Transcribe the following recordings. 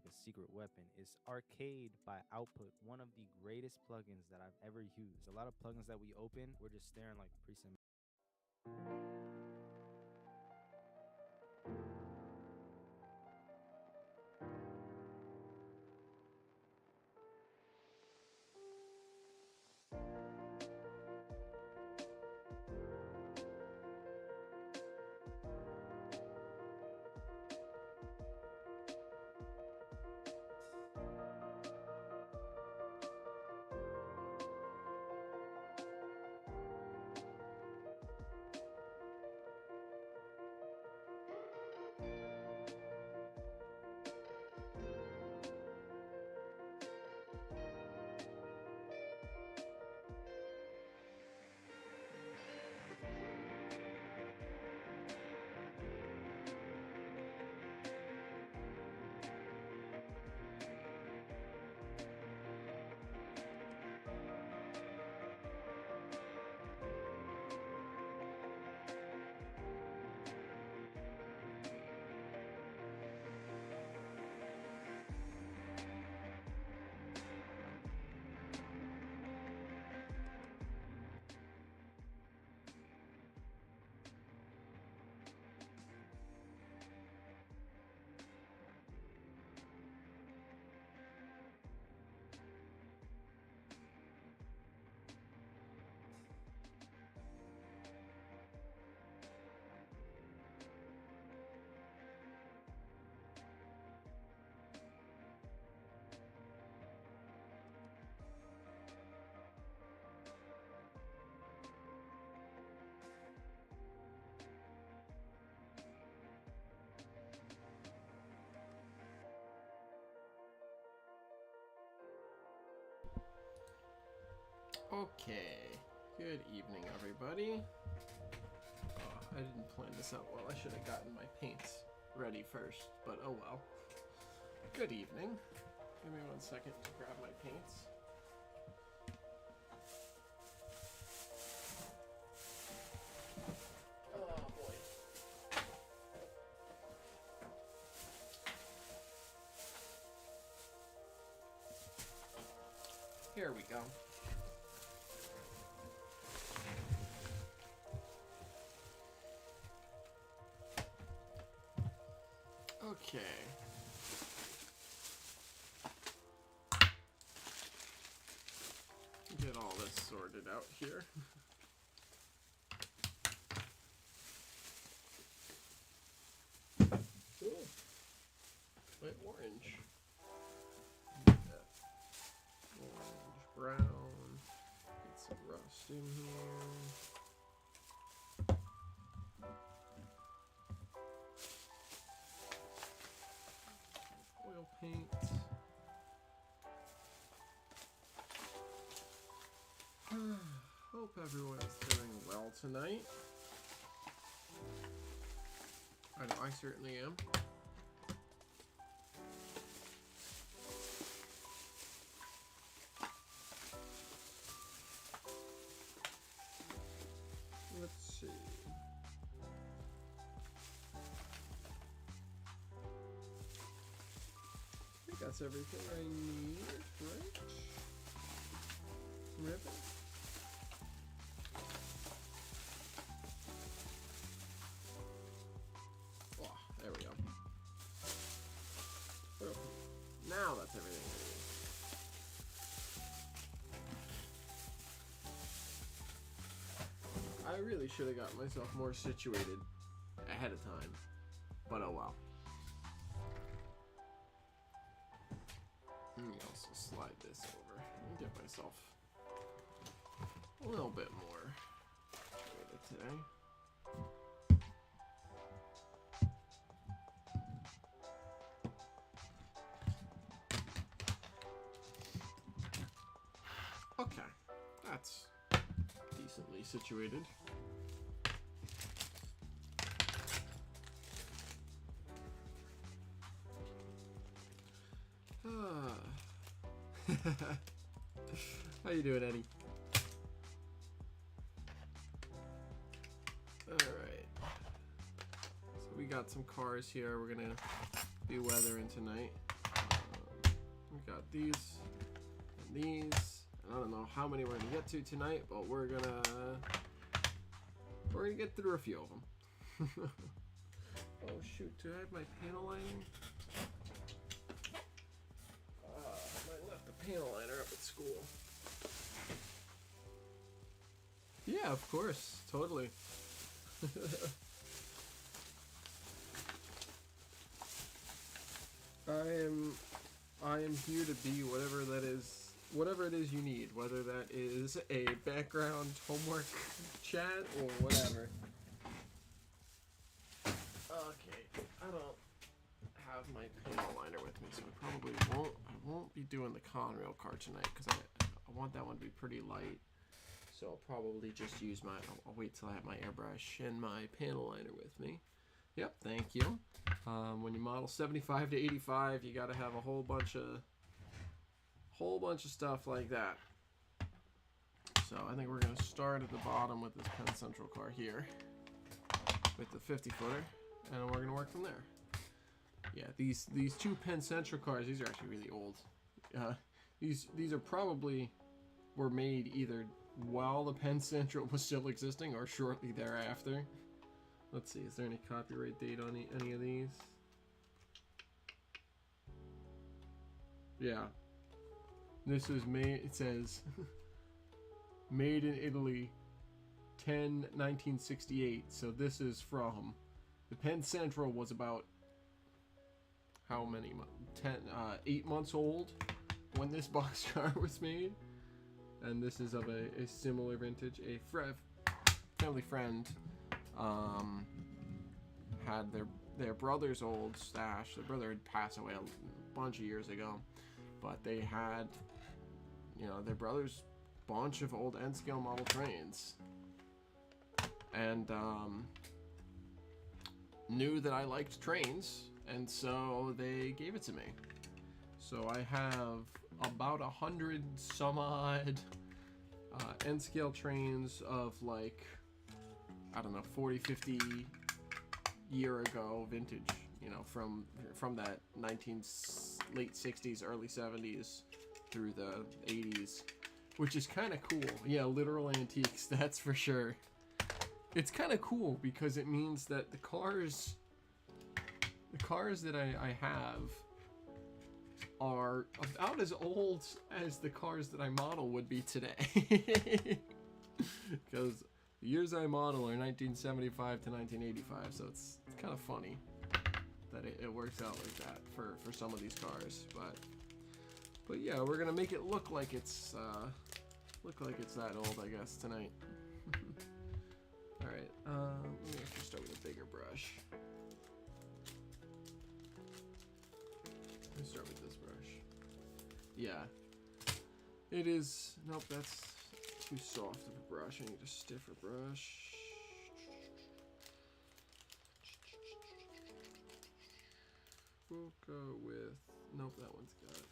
like a secret weapon, is Arcade by Output, one of the greatest plugins that I've ever used. A lot of plugins that we open, we're just staring like preset. Okay, good evening, everybody. Oh, I didn't plan this out well. I should have gotten my paints ready first, but oh well. Good evening. Give me 1 second to grab my paints. Oh boy. Here we go. Okay. Get all this sorted out here. Cool. Wait, orange. Orange, brown. Get some rust in here. Oil paint. Hope everyone's doing well tonight. I know I certainly am. Let's see. I think that's everything I need, right? Ribbon. Oh, there we go. Oh, now that's everything I need. I really should have got myself more situated ahead of time, but oh well. Let me also slide this over and get myself a little bit more situated today. Okay, that's decently situated. How you doing, Eddie? Alright. So we got some cars here we're gonna be weathering tonight. got these and these. And I don't know how many we're gonna get to tonight, but we're gonna get through a few of them. Oh shoot, do I have my panel lining? I left the panel liner up at school. Yeah, of course, totally. I am here to be whatever it is you need, whether that is a background homework chat or whatever. Okay, I don't have my panel liner with me, so I won't be doing the Conrail car tonight because I want that one to be pretty light. So I'll probably just use I'll wait till I have my airbrush and my panel liner with me. Yep, thank you. When you model 75 to 85, you got to have a whole bunch of stuff like that. So I think we're going to start at the bottom with this Penn Central car here with the 50 footer, and we're going to work from there. Yeah, these two Penn Central cars, these are actually really old. These are probably were made either while the Penn Central was still existing or shortly thereafter. Let's see, is there any copyright date on any of these? Yeah. This is made, it says, made in Italy, 10/1968. So this is from, the Penn Central was about, how many months? 8 months old when this boxcar was made. And this is of a similar vintage. A family friend had their brother's old stash. Their brother had passed away a bunch of years ago, but they had, their brother's bunch of old N-scale model trains, and knew that I liked trains, and so they gave it to me. So I have about 100 some odd N-scale trains of like, I don't know, 40, 50 year ago vintage, from that late 60s, early 70s through the 80s, which is kind of cool. Yeah, literal antiques, that's for sure. It's kind of cool because it means that the cars that I have are about as old as the cars that I model would be today. Because the years I model are 1975 to 1985, so it's kind of funny that it works out like that for some of these cars. But yeah, we're gonna make it look like it's that old, I guess, tonight. All right, let me actually start with a bigger brush. Let me start with this brush. Yeah, it is. Nope, that's too soft of a brush. I need a stiffer brush. We'll go with. Nope, that one's got.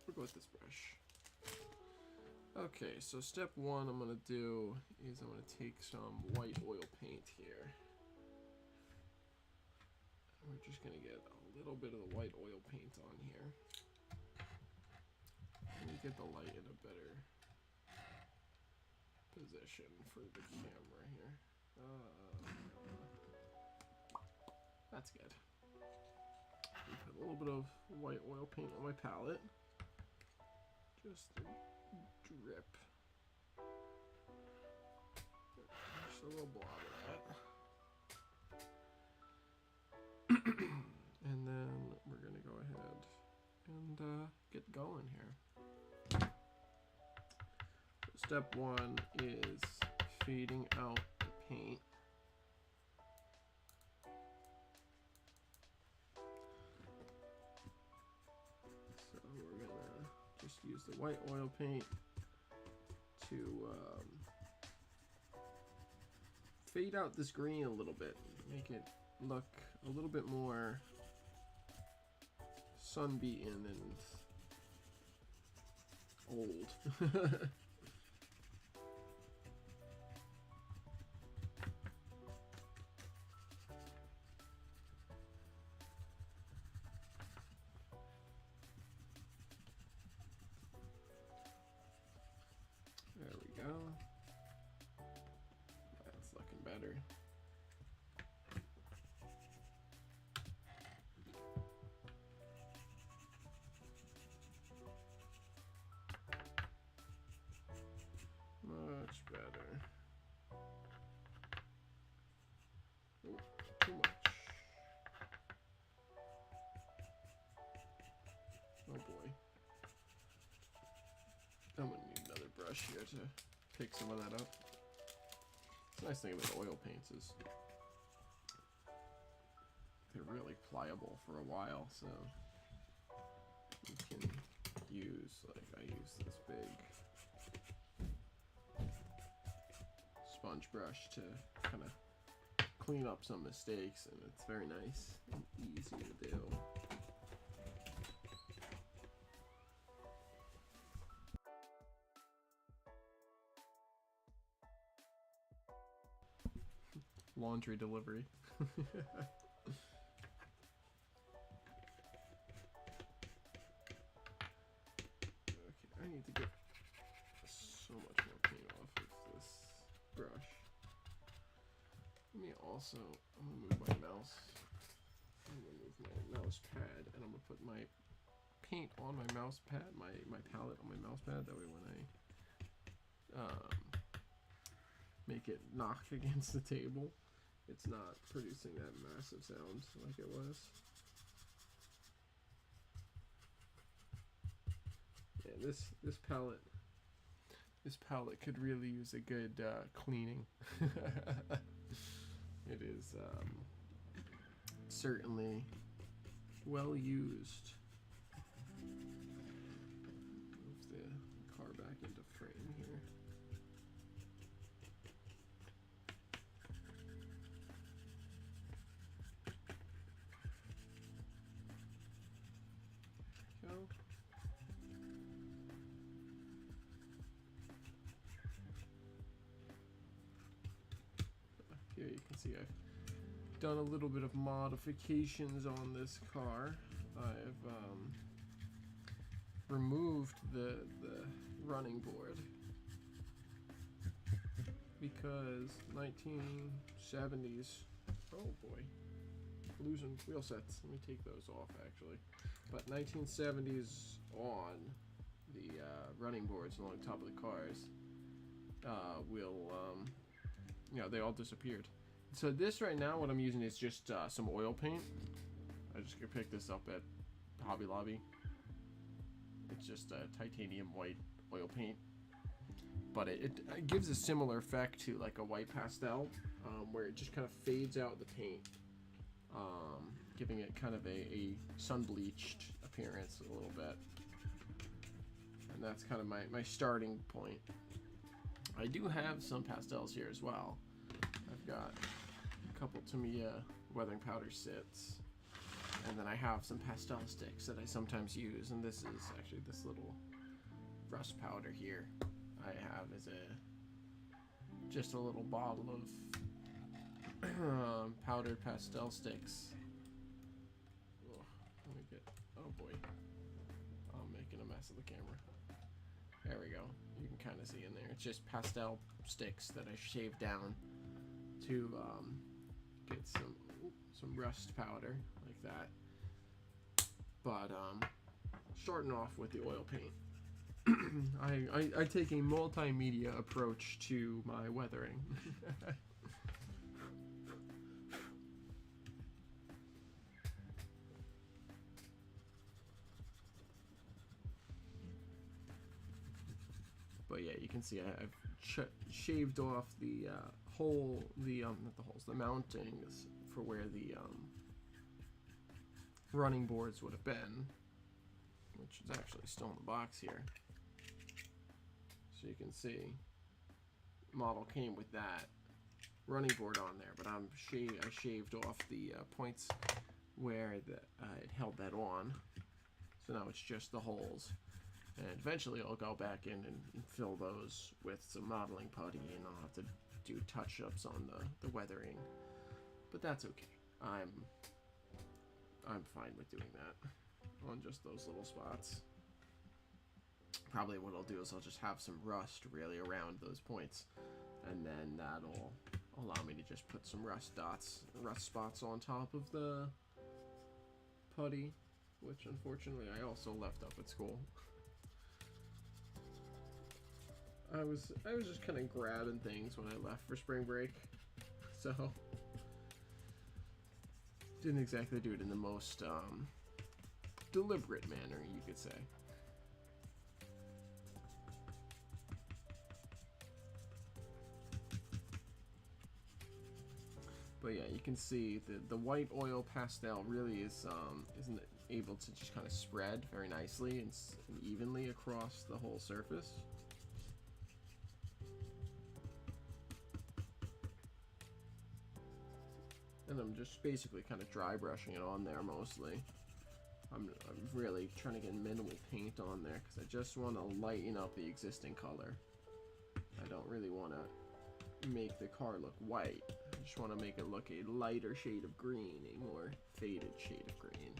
We'll go with this brush. Okay, so step one I'm gonna do is I'm gonna take some white oil paint here. We're just gonna get a little bit of the white oil paint on here. Let me get the light in a better position for the camera here. That's good. Put a little bit of white oil paint on my palette. Just a drip. Just a little blob of that. And then we're gonna go ahead and get going here. So step one is fading out the paint. So we're gonna just use the white oil paint to fade out this green a little bit, make it look a little bit more sun-beaten and old. go. That's looking better. Much better. Oh, too much. Oh boy. I'm gonna need another brush here to pick some of that up. The nice thing about oil paints is they're really pliable for a while, so you can use, like I use this big sponge brush to kind of clean up some mistakes, and it's very nice and easy to do. Laundry delivery. Okay, I need to get so much more paint off of this brush. Let me also, I'm gonna move my mouse. I'm gonna move my mouse pad, and I'm gonna put my paint on my mouse pad, my palette on my mouse pad. That way, when I make it knock against the table, it's not producing that massive sound like it was. Yeah, this palette could really use a good cleaning. It is certainly well used. Move the car back into frame here. Go. Here you can see I've done a little bit of modifications on this car. I've removed the running board because 1970s. Oh boy, losing wheel sets. Let me take those off actually. But 1970s on the running boards along the top of the cars they all disappeared. So this right now, what I'm using is just some oil paint. I just picked this up at Hobby Lobby. It's just titanium white oil paint, but it gives a similar effect to like a white pastel, where it just kind of fades out the paint, giving it kind of a sun-bleached appearance a little bit. And that's kind of my starting point. I do have some pastels here as well. I've got a couple Tamiya weathering powder sits, and then I have some pastel sticks that I sometimes use, and this is actually this little rust powder here I have is just a little bottle of powdered pastel sticks. Oh, let me get, oh boy, I'm making a mess of the camera. There we go. You can kind of see in there. It's just pastel sticks that I shaved down to get some rust powder like that. But starting off with the oil paint, I take a multimedia approach to my weathering. But yeah, you can see I've shaved off the not the holes, the mountings for where the running boards would have been, which is actually still in the box here. So you can see, model came with that running board on there, but I shaved off the points where it held that on. So now it's just the holes. And eventually I'll go back in and fill those with some modeling putty, and I'll have to do touch-ups on the weathering. But that's okay. I'm fine with doing that on just those little spots. probably what I'll do is I'll just have some rust really around those points, and then that'll allow me to just put some rust spots on top of the putty, which unfortunately I also left up at school. I was just kind of grabbing things when I left for spring break, so didn't exactly do it in the most deliberate manner, you could say. But yeah, you can see the white oil pastel really isn't able to just kind of spread very nicely and evenly across the whole surface. And I'm just basically kind of dry brushing it on there mostly. I'm really trying to get minimal paint on there because I just want to lighten up the existing color. I don't really want to make the car look white. I just want to make it look a lighter shade of green, a more faded shade of green.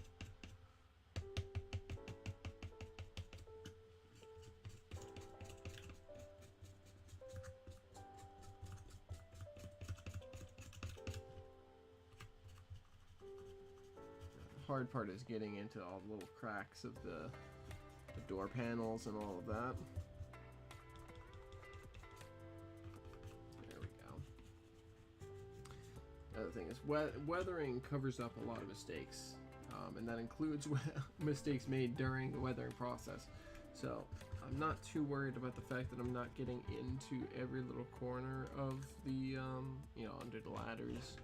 The hard part is getting into all the little cracks of the door panels and all of that. The thing is, weathering covers up a lot of mistakes, and that includes mistakes made during the weathering process. So I'm not too worried about the fact that I'm not getting into every little corner of the, you know, under the ladders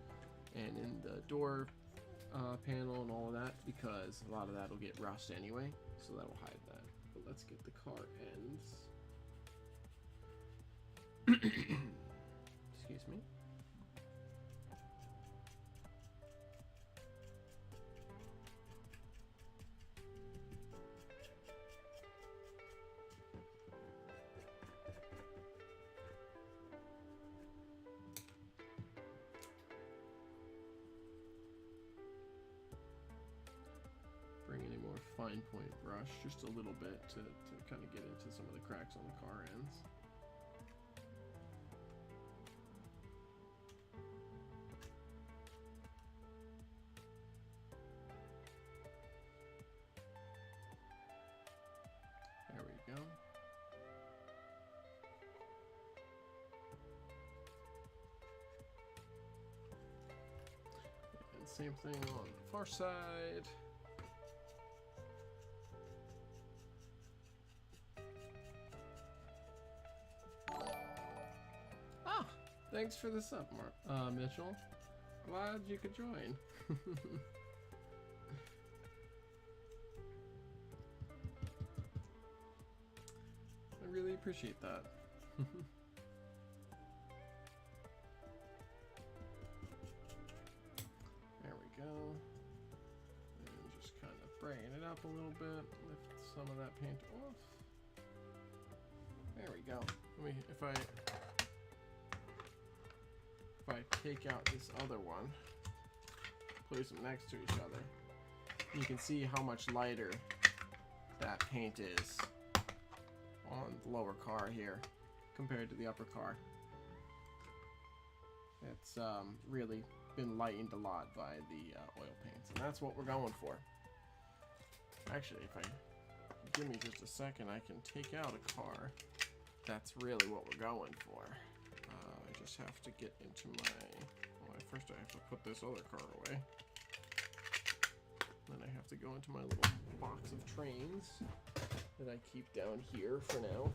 and in the door panel and all of that, because a lot of that will get rust anyway, so that will hide that. But let's get the car ends. Excuse me. Fine point brush just a little bit to kind of get into some of the cracks on the car ends. There we go. And same thing on the far side. Thanks for the sub, Mitchell. Glad you could join. I really appreciate that. There we go. And just kind of brighten it up a little bit. Lift some of that paint off. There we go. If I take out this other one, place them next to each other, you can see how much lighter that paint is on the lower car here compared to the upper car. It's really been lightened a lot by the oil paints, and that's what we're going for. Actually, if I give me just a second, I can take out a car. That's really what we're going for. I just have to get into my... Well, first I have to put this other car away. Then I have to go into my little box of trains that I keep down here for now.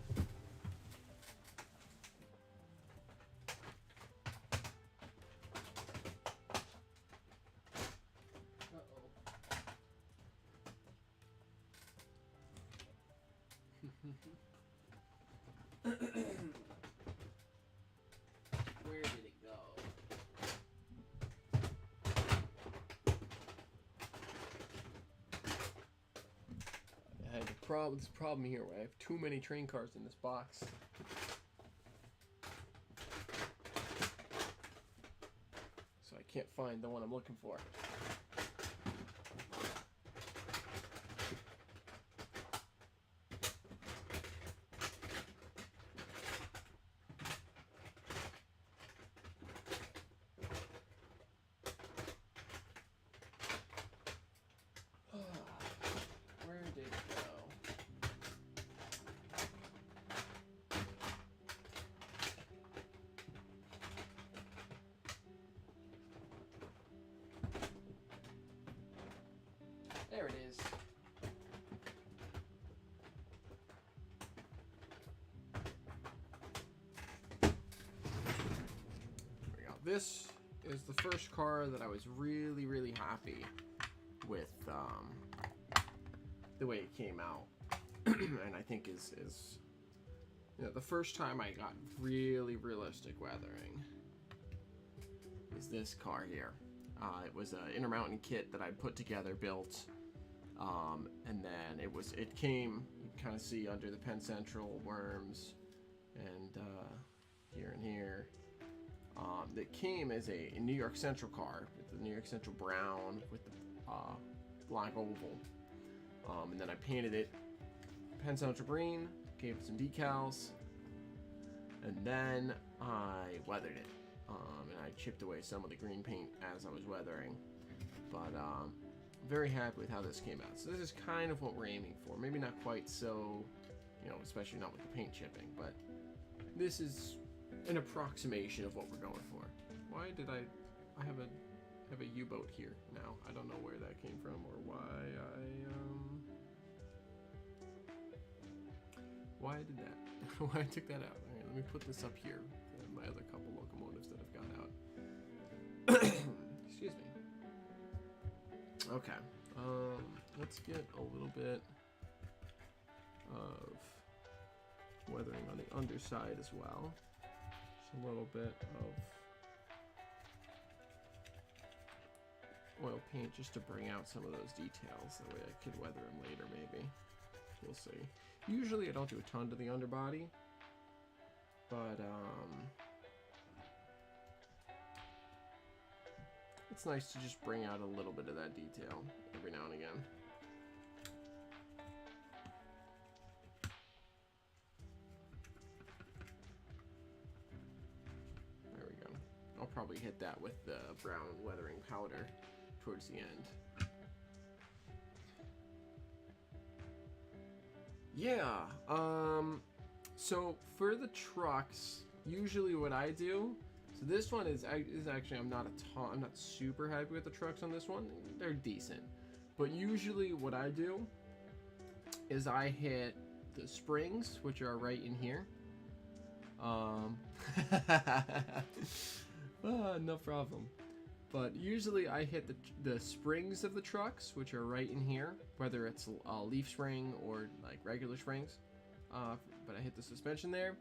Where did it go? I had this problem here where I have too many train cars in this box. So I can't find the one I'm looking for. this is the first car that I was really, really happy with the way it came out. And I think is you know, the first time I got really realistic weathering is this car here. It was an Intermountain kit that I put together, built, and then it came, you can kind of see under the Penn Central worms, and here and here. That came as a New York Central car, with the New York Central brown with the black oval. And then I painted it Penn Central green, gave it some decals, and then I weathered it. And I chipped away some of the green paint as I was weathering. But I'm very happy with how this came out. So this is kind of what we're aiming for. Maybe not quite so, you know, especially not with the paint chipping, but this is an approximation of what we're going for. Why did I have a U-boat here now? I don't know where that came from or why I did that. Why I took that out. All right, let me put this up here. My other couple locomotives that have gone out. Excuse me. Okay. Let's get a little bit of weathering on the underside as well. Just a little bit of oil paint just to bring out some of those details. That way I could weather them later, maybe. We'll see. Usually I don't do a ton to the underbody, but it's nice to just bring out a little bit of that detail every now and again. There we go. I'll probably hit that with the brown weathering powder towards the end. Yeah, so for the trucks, usually what I do, so this one is actually, I'm not super happy with the trucks on this one. They're decent, but usually what I do is I hit the springs, which are right in here. No problem. But usually I hit the springs of the trucks, which are right in here, whether it's a leaf spring or like regular springs. But I hit the suspension there,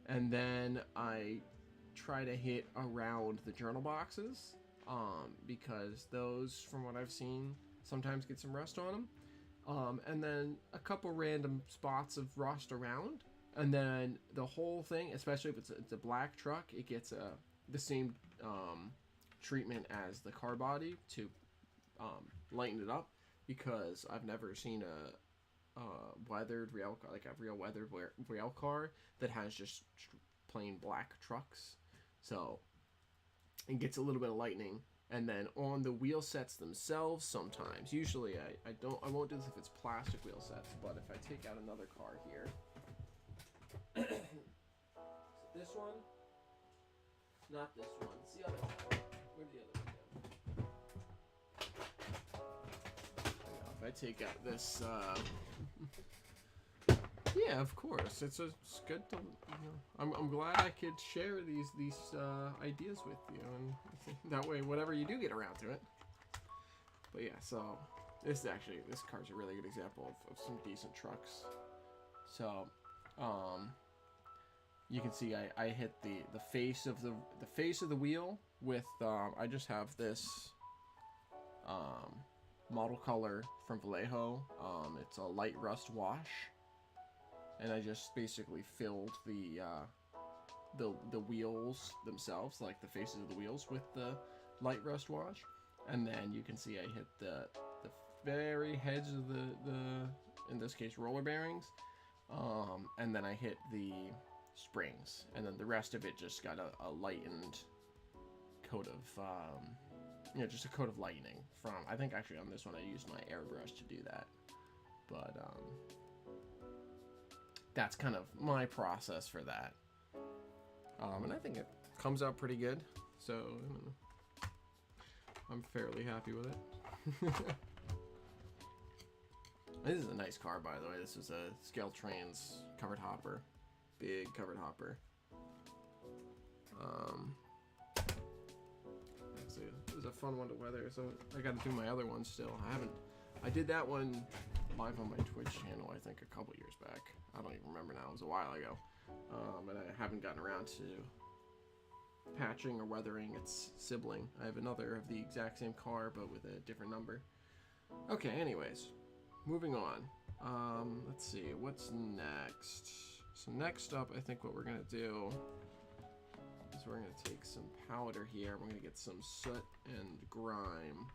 and then I try to hit around the journal boxes, because those, from what I've seen, sometimes get some rust on them. And then a couple random spots of rust around, and then the whole thing, especially if it's a black truck, it gets the same treatment as the car body to lighten it up, because I've never seen a weathered rail, like a real weathered rail car that has just plain black trucks. So it gets a little bit of lightening. And then on the wheel sets themselves, sometimes, usually I won't do this if it's plastic wheel sets, but if I take out another car here, so this one, not this one, it's the other one. Where'd the other one go? If I take out this, yeah, of course, it's good to, you know, I'm glad I could share these ideas with you, and that way, whenever you do get around to it. But yeah, so this car's a really good example of some decent trucks. So, you can see I hit the face of the wheel with I just have this model color from Vallejo. It's a light rust wash, and I just basically filled the wheels themselves, like the faces of the wheels, with the light rust wash. And then you can see I hit the very heads of the in this case roller bearings, and then I hit the springs, and then the rest of it just got a lightened coat of just a coat of lightening from, I think actually on this one I used my airbrush to do that, but that's kind of my process for that, and I think it comes out pretty good, so I'm fairly happy with it. This is a nice car, by the way. This is a Scale Trains covered hopper. Big covered hopper. was a fun one to weather. So I got to do my other one still. I did that one live on my Twitch channel, I think, a couple years back. I don't even remember now. It was a while ago. And I haven't gotten around to patching or weathering its sibling. I have another of the exact same car, but with a different number. Okay, anyways. Moving on. Let's see. What's next? So next up, I think what we're going to do is we're going to take some powder here. We're going to get some soot and grime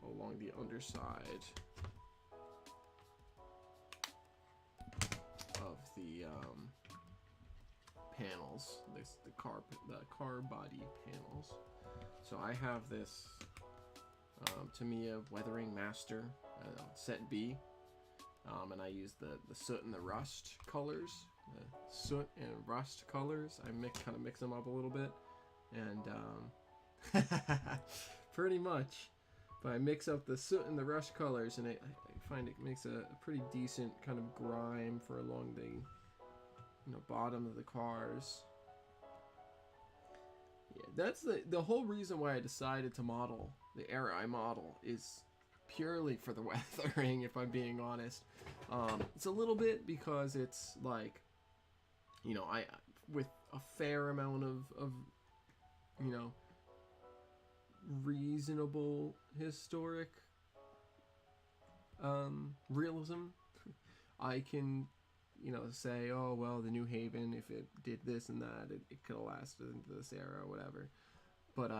along the underside of the panels, the car body panels. So I have this Tamiya Weathering Master set B, and I use the soot and the rust colors. Soot and rust colors. I kind of mix them up a little bit, and pretty much. But I mix up the soot and the rust colors, and I find it makes a pretty decent kind of grime for along the bottom of the cars. Yeah, that's the whole reason why I decided to model the era I model is purely for the weathering, if I'm being honest. It's a little bit because it's like, I with a fair amount of reasonable historic realism, I can say, oh well, the New Haven, if it did this and that, it could have lasted into this era or whatever. But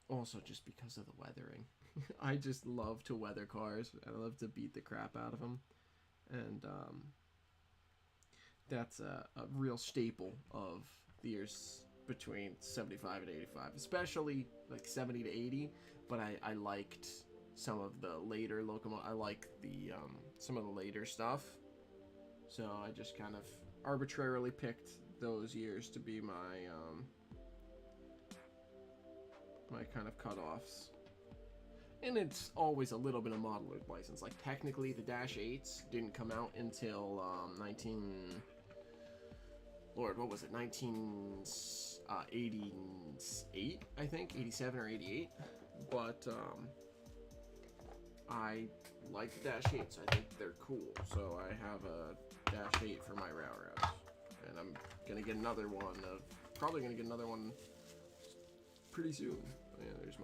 also just because of the weathering. I just love to weather cars. I love to beat the crap out of them, and that's a real staple of the years between 75 and 85, especially like 70 to 80. But I liked some of the later locomotive. I like the some of the later stuff. So I just kind of arbitrarily picked those years to be my my kind of cutoffs. And it's always a little bit of modeler's license. Like technically the Dash 8s didn't come out until 1988, I think, 87 or 88. But I like the Dash 8s. I think they're cool. So I have a Dash 8 for my routes. And I'm gonna get another one probably gonna get another one pretty soon. Yeah, there's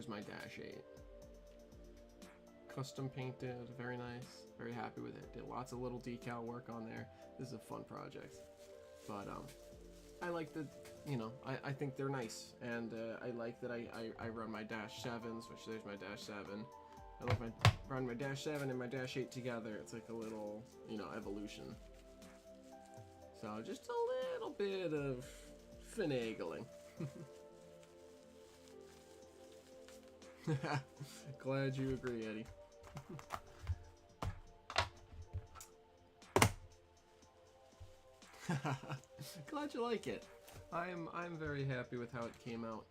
my Dash 8. Custom painted, very nice, very happy with it. Did lots of little decal work on there. This is a fun project. But I like the, I think they're nice. And I like that I run my Dash 7s, which there's my Dash 7. I like run my Dash 7 and my Dash 8 together. It's like a little, evolution. So just a little bit of finagling. Glad you agree, Eddie. Glad you like it. I'm very happy with how it came out.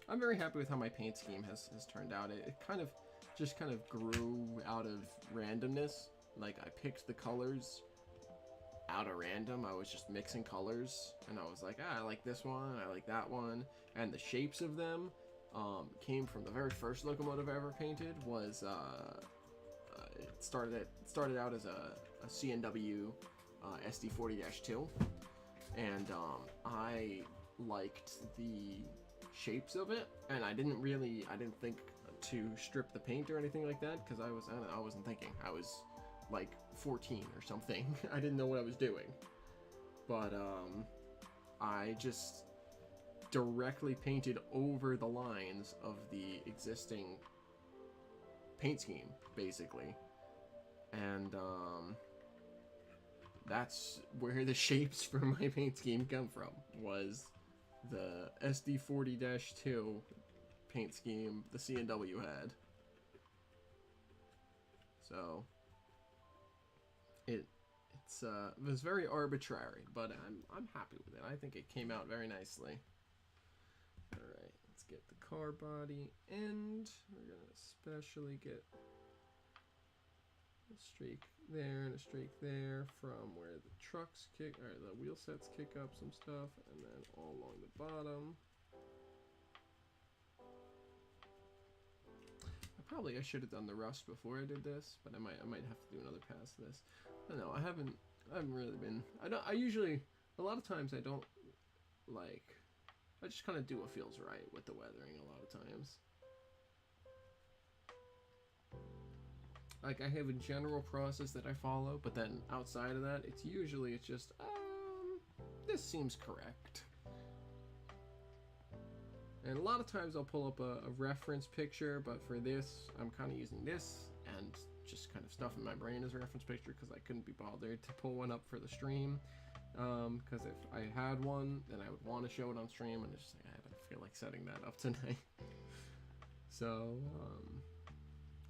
I'm very happy with how my paint scheme has turned out. It kind of grew out of randomness. Like I picked the colors out of random. I was just mixing colors, and I was like, I like this one, I like that one, and the shapes of them came from the very first locomotive I ever painted. Was it started out as a CNW SD40-2, and I liked the shapes of it, and I didn't think to strip the paint or anything like that, because I wasn't thinking. I was like 14 or something. I didn't know what I was doing, but I just directly painted over the lines of the existing paint scheme, basically, and that's where the shapes for my paint scheme come from, was the SD40-2 paint scheme the CNW had. So it was very arbitrary, but I'm happy with it. I think it came out very nicely. Alright, let's get the car body, and we're gonna especially get A streak there and a streak there from where the trucks kick, or the wheel sets kick up some stuff, and then all along the bottom. I should have done the rust before I did this, but I might have to do another pass of this. I don't know. I haven't really been. I usually, a lot of times I don't like. I just kind of do what feels right with the weathering a lot of times. Like, I have a general process that I follow, but then outside of that, it's just, this seems correct. And a lot of times I'll pull up a reference picture, but for this, I'm kind of using this and just kind of stuff in my brain as a reference picture because I couldn't be bothered to pull one up for the stream. Because if I had one, then I would want to show it on stream, and it's just like, I don't feel like setting that up tonight. So,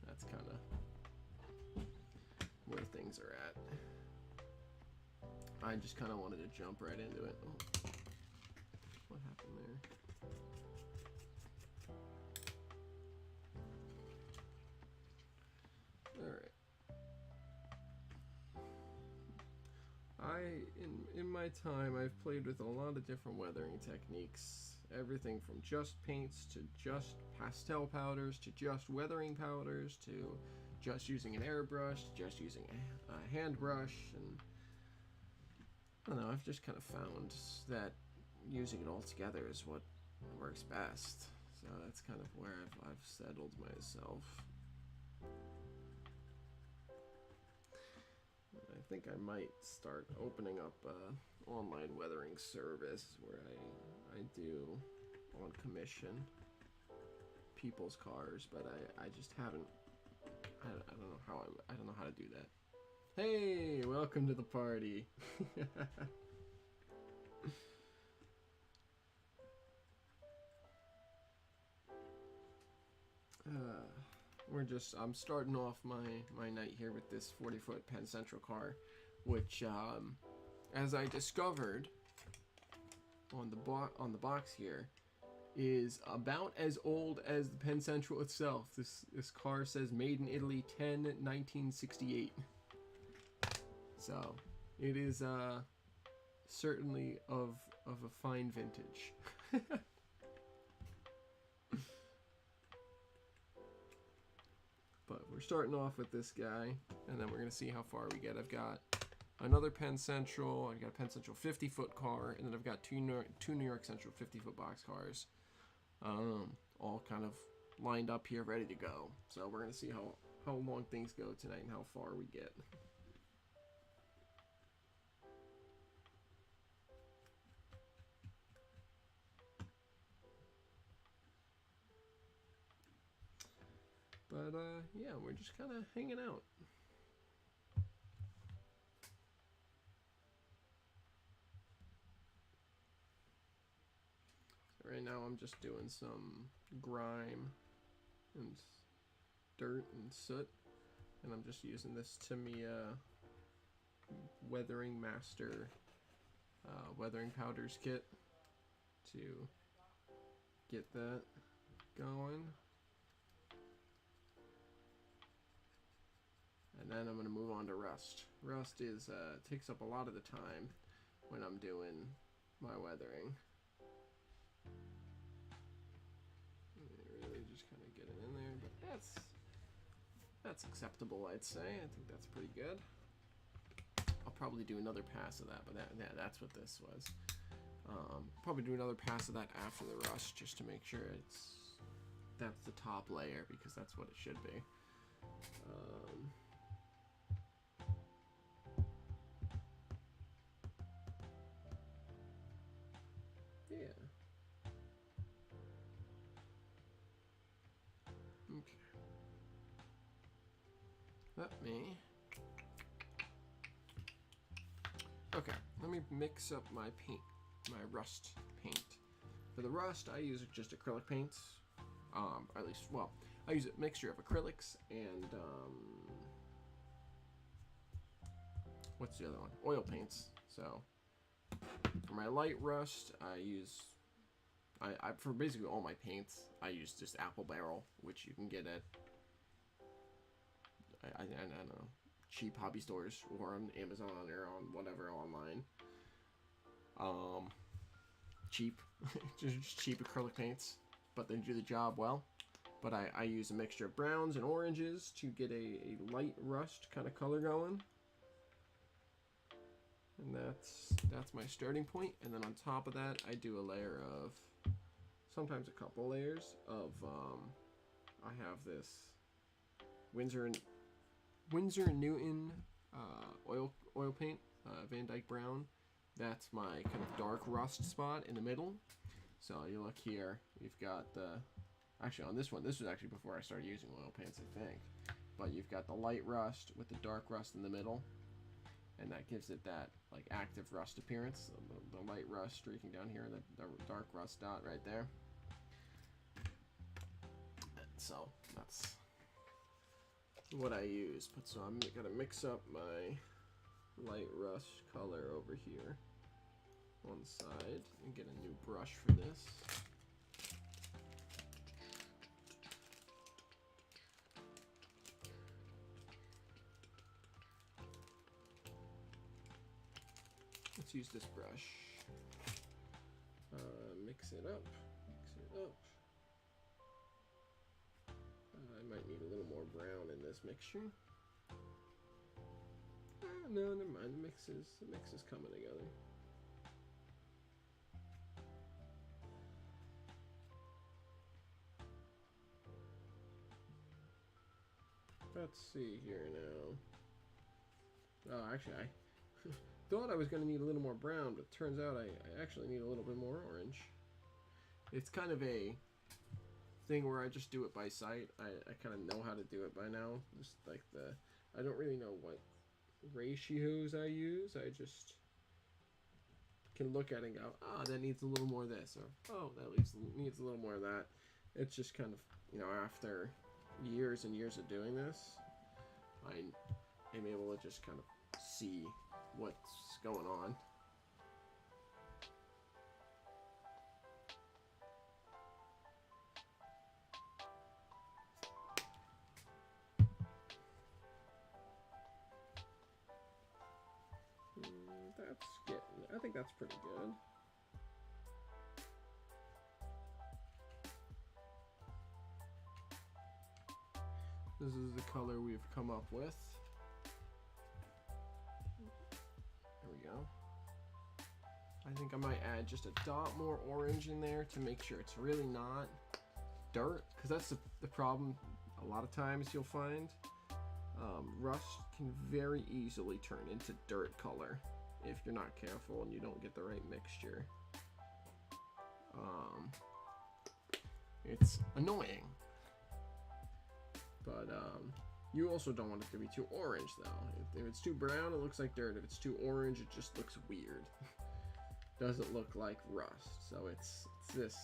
that's kind of where things are at. I just kind of wanted to jump right into it. Oh, what happened there? Alright. In my time, I've played with a lot of different weathering techniques. Everything from just paints to just pastel powders to just weathering powders to just using an airbrush, just using a hand brush, and I don't know, I've just kind of found that using it all together is what works best. So that's kind of where I've settled myself. I think I might start opening up an online weathering service where I do on commission people's cars, but I just haven't. I don't know how I don't know how to do that. Hey, welcome to the party. I'm starting off my night here with this 40-foot Penn Central car, which as I discovered on the box here, is about as old as the Penn Central itself. This car says made in Italy 1968. So it is certainly of a fine vintage. But we're starting off with this guy, and then we're going to see how far we get. I've got another Penn Central, I've got a Penn Central 50-foot car, and then I've got two New York Central 50-foot box cars. All kind of lined up here, ready to go. So we're going to see how long things go tonight and how far we get. But, yeah, we're just kind of hanging out. So right now I'm just doing some grime and dirt and soot. And I'm just using this Tamiya Weathering Master weathering powders kit to get that going. And then I'm going to move on to rust. Rust is takes up a lot of the time when I'm doing my weathering. Really just kind of get it in there, but that's acceptable, I'd say. I think that's pretty good. I'll probably do another pass of that, but that's what this was. Probably do another pass of that after the rust, just to make sure that's the top layer, because that's what it should be. Yeah. Okay. Let me mix up my paint, my rust paint. For the rust, I use just acrylic paints. At least, well, I use a mixture of acrylics and what's the other one? Oil paints. So for my light rust, I use for basically all my paints, I use just Apple Barrel, which you can get at I don't know, cheap hobby stores or on Amazon or on whatever online. Cheap, just cheap acrylic paints, but they do the job well. But I use a mixture of browns and oranges to get a light rust kind of color going. And that's my starting point. And then on top of that, I do a layer of, sometimes a couple layers of, I have this Winsor & Newton oil paint, Van Dyke Brown. That's my kind of dark rust spot in the middle. So you look here, we've got the, actually on this one, this was actually before I started using oil paints, I think. But you've got the light rust with the dark rust in the middle. And that gives it that like active rust appearance. The light rust streaking down here, the dark rust dot right there. So that's what I use. But so I'm gonna mix up my light rust color over here on the side and get a new brush for this. Let's use this brush. Mix it up. I might need a little more brown in this mixture. No, never mind. The mix is coming together. Let's see here now. Oh, actually, I thought I was going to need a little more brown, but it turns out I actually need a little bit more orange. It's kind of a thing where I just do it by sight. I kind of know how to do it by now. Just like I don't really know what ratios I use. I just can look at it and go, oh, that needs a little more of this, or oh, that needs a little more of that. It's just kind of, you know, after years and years of doing this, I am able to just kind of see what's going on. I think that's pretty good. This is the color we've come up with. There we go. I think I might add just a dot more orange in there to make sure it's really not dirt, because that's the problem a lot of times you'll find. Rust can very easily turn into dirt color if you're not careful and you don't get the right mixture. It's annoying. But you also don't want it to be too orange though. If it's too brown, it looks like dirt. If it's too orange, it just looks weird. Doesn't look like rust. So it's this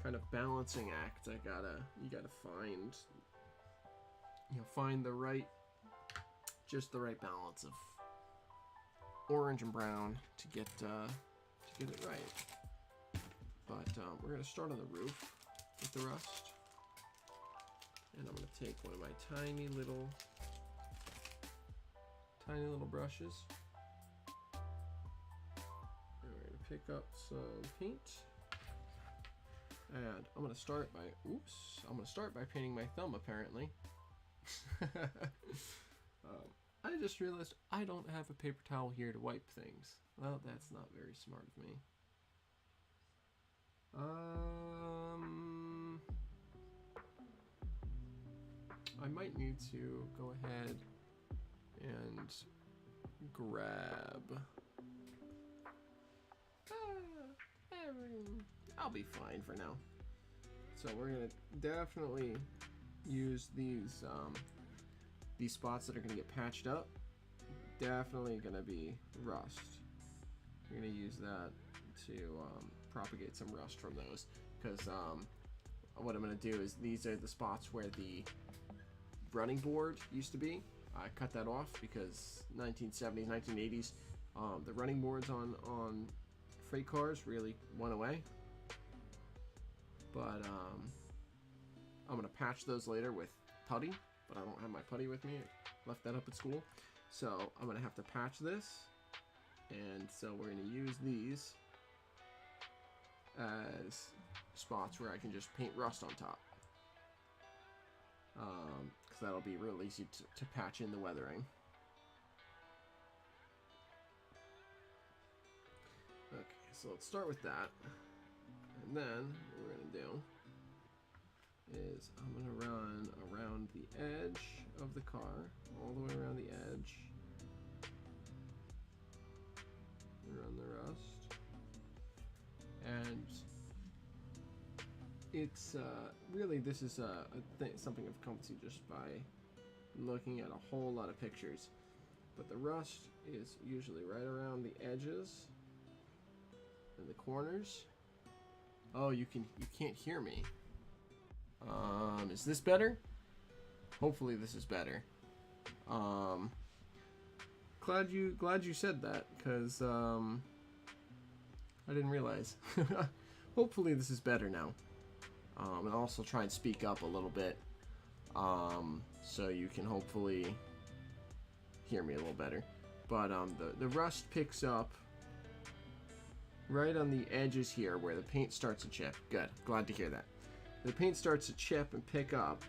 kind of balancing act. You gotta find, find the right, just the right balance of orange and brown to get it right. But we're gonna start on the roof with the rust. And I'm going to take one of my tiny little brushes. And we're going to pick up some paint. And I'm going to start by painting my thumb apparently. I just realized I don't have a paper towel here to wipe things. Well, that's not very smart of me. I might need to go ahead and grab. I'll be fine for now. So we're gonna definitely use these spots that are gonna get patched up. Definitely gonna be rust. We're gonna use that to propagate some rust from those, because what I'm gonna do is these are the spots where the running board used to be. I cut that off because 1970s, 1980s, the running boards on freight cars really went away. But I'm gonna patch those later with putty, but I don't have my putty with me. left that up at school. So I'm gonna have to patch this, and so we're gonna use these as spots where I can just paint rust on top, because that'll be real easy to patch in the weathering. Okay, so let's start with that, and then what we're gonna do is I'm gonna run around the edge of the car, all the way around the edge, run the rust, and it's really, this is something of competency just by looking at a whole lot of pictures, but the rust is usually right around the edges and the corners. Oh, you can't hear me. Is this better? Hopefully this is better. Glad you said that, because I didn't realize. Hopefully this is better now. And I'll also try and speak up a little bit, so you can hopefully hear me a little better. But the rust picks up right on the edges here where the paint starts to chip. Good, glad to hear that. The paint starts to chip and pick up,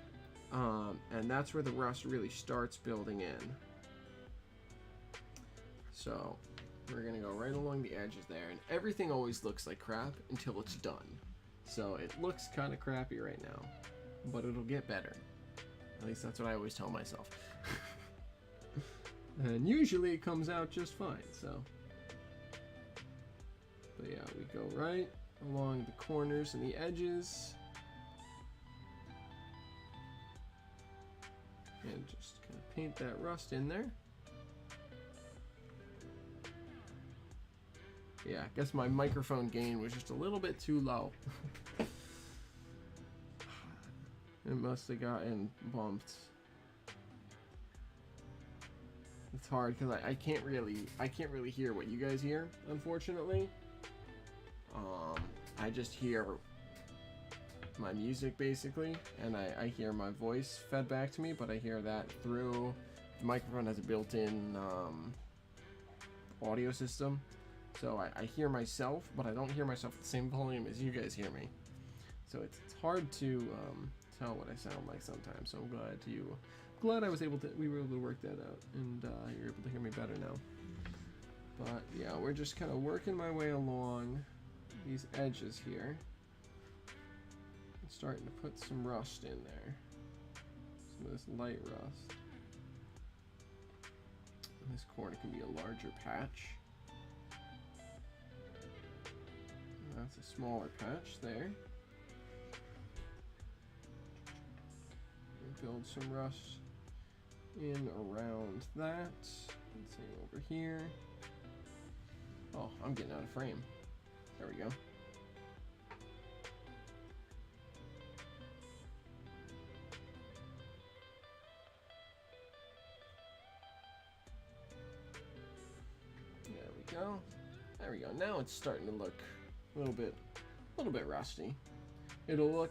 and that's where the rust really starts building in. So we're gonna go right along the edges there, and everything always looks like crap until it's done. So it looks kind of crappy right now, but it'll get better. At least that's what I always tell myself. And usually it comes out just fine, so. But yeah, we go right along the corners and the edges. And just kind of paint that rust in there. Yeah, I guess my microphone gain was just a little bit too low. It must have gotten bumped. It's hard because I can't really hear what you guys hear, unfortunately. I just hear my music basically, and I hear my voice fed back to me, but I hear that through the microphone has a built-in audio system, so I hear myself, but I don't hear myself at the same volume as you guys hear me, so it's hard to tell what I sound like sometimes. So I'm glad we were able to work that out, and you're able to hear me better now. But yeah, we're just kind of working my way along these edges here. Starting to put some rust in there. Some of this light rust. And this corner can be a larger patch. That's a smaller patch there. And build some rust in around that. Let's see over here. Oh, I'm getting out of frame. There we go. There we go. Now it's starting to look a little bit rusty. It'll look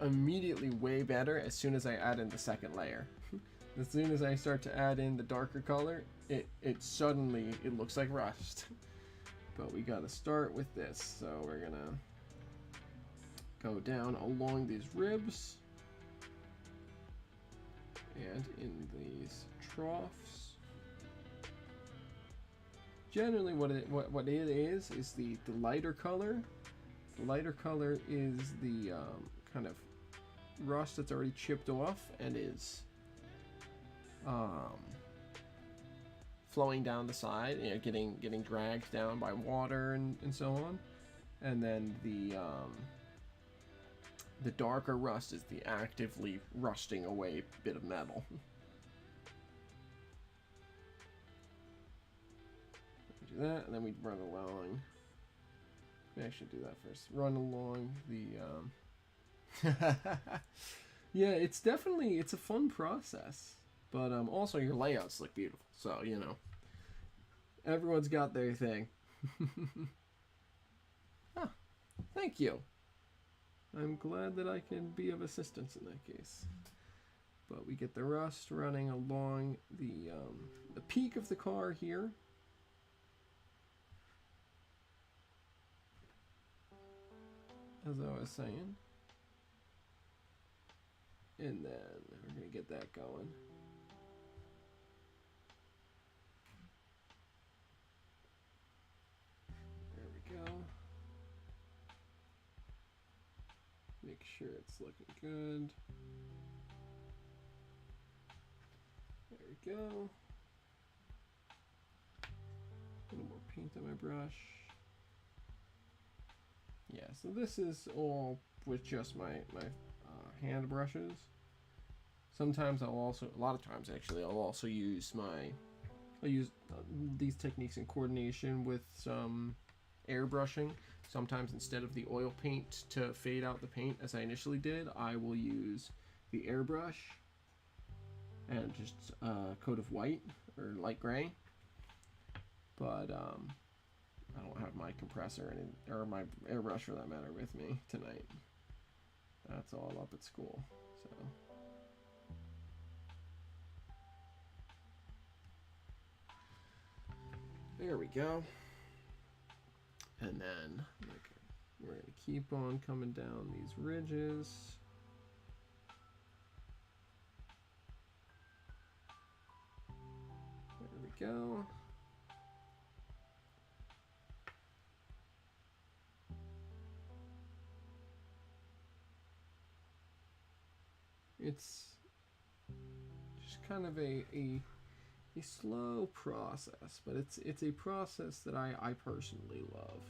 immediately way better as soon as I add in the second layer. As soon as I start to add in the darker color, it suddenly looks like rust. But we gotta start with this. So we're gonna go down along these ribs and in these troughs. Generally what it is the lighter color. The lighter color is the kind of rust that's already chipped off and is flowing down the side, you know, getting dragged down by water and so on. And then the darker rust is the actively rusting away bit of metal. Do that, and then we run along. We actually do that first. Run along the. Yeah, it's a fun process, but also your layouts look beautiful. So you know, everyone's got their thing. Ah, thank you. I'm glad that I can be of assistance in that case. but we get the rust running along the peak of the car here. As I was saying. And then we're going to get that going. There we go. Make sure it's looking good. There we go. A little more paint on my brush. Yeah, so this is all with just my hand brushes. Sometimes I'll also, a lot of times actually, I'll also use these techniques in coordination with some airbrushing. Sometimes instead of the oil paint to fade out the paint as I initially did, I will use the airbrush and just a coat of white or light gray. But I don't have my compressor or my airbrush for that matter with me tonight. That's all up at school. So there we go. And then we're going to keep on coming down these ridges. There we go. It's just kind of a slow process, but it's a process that I personally love.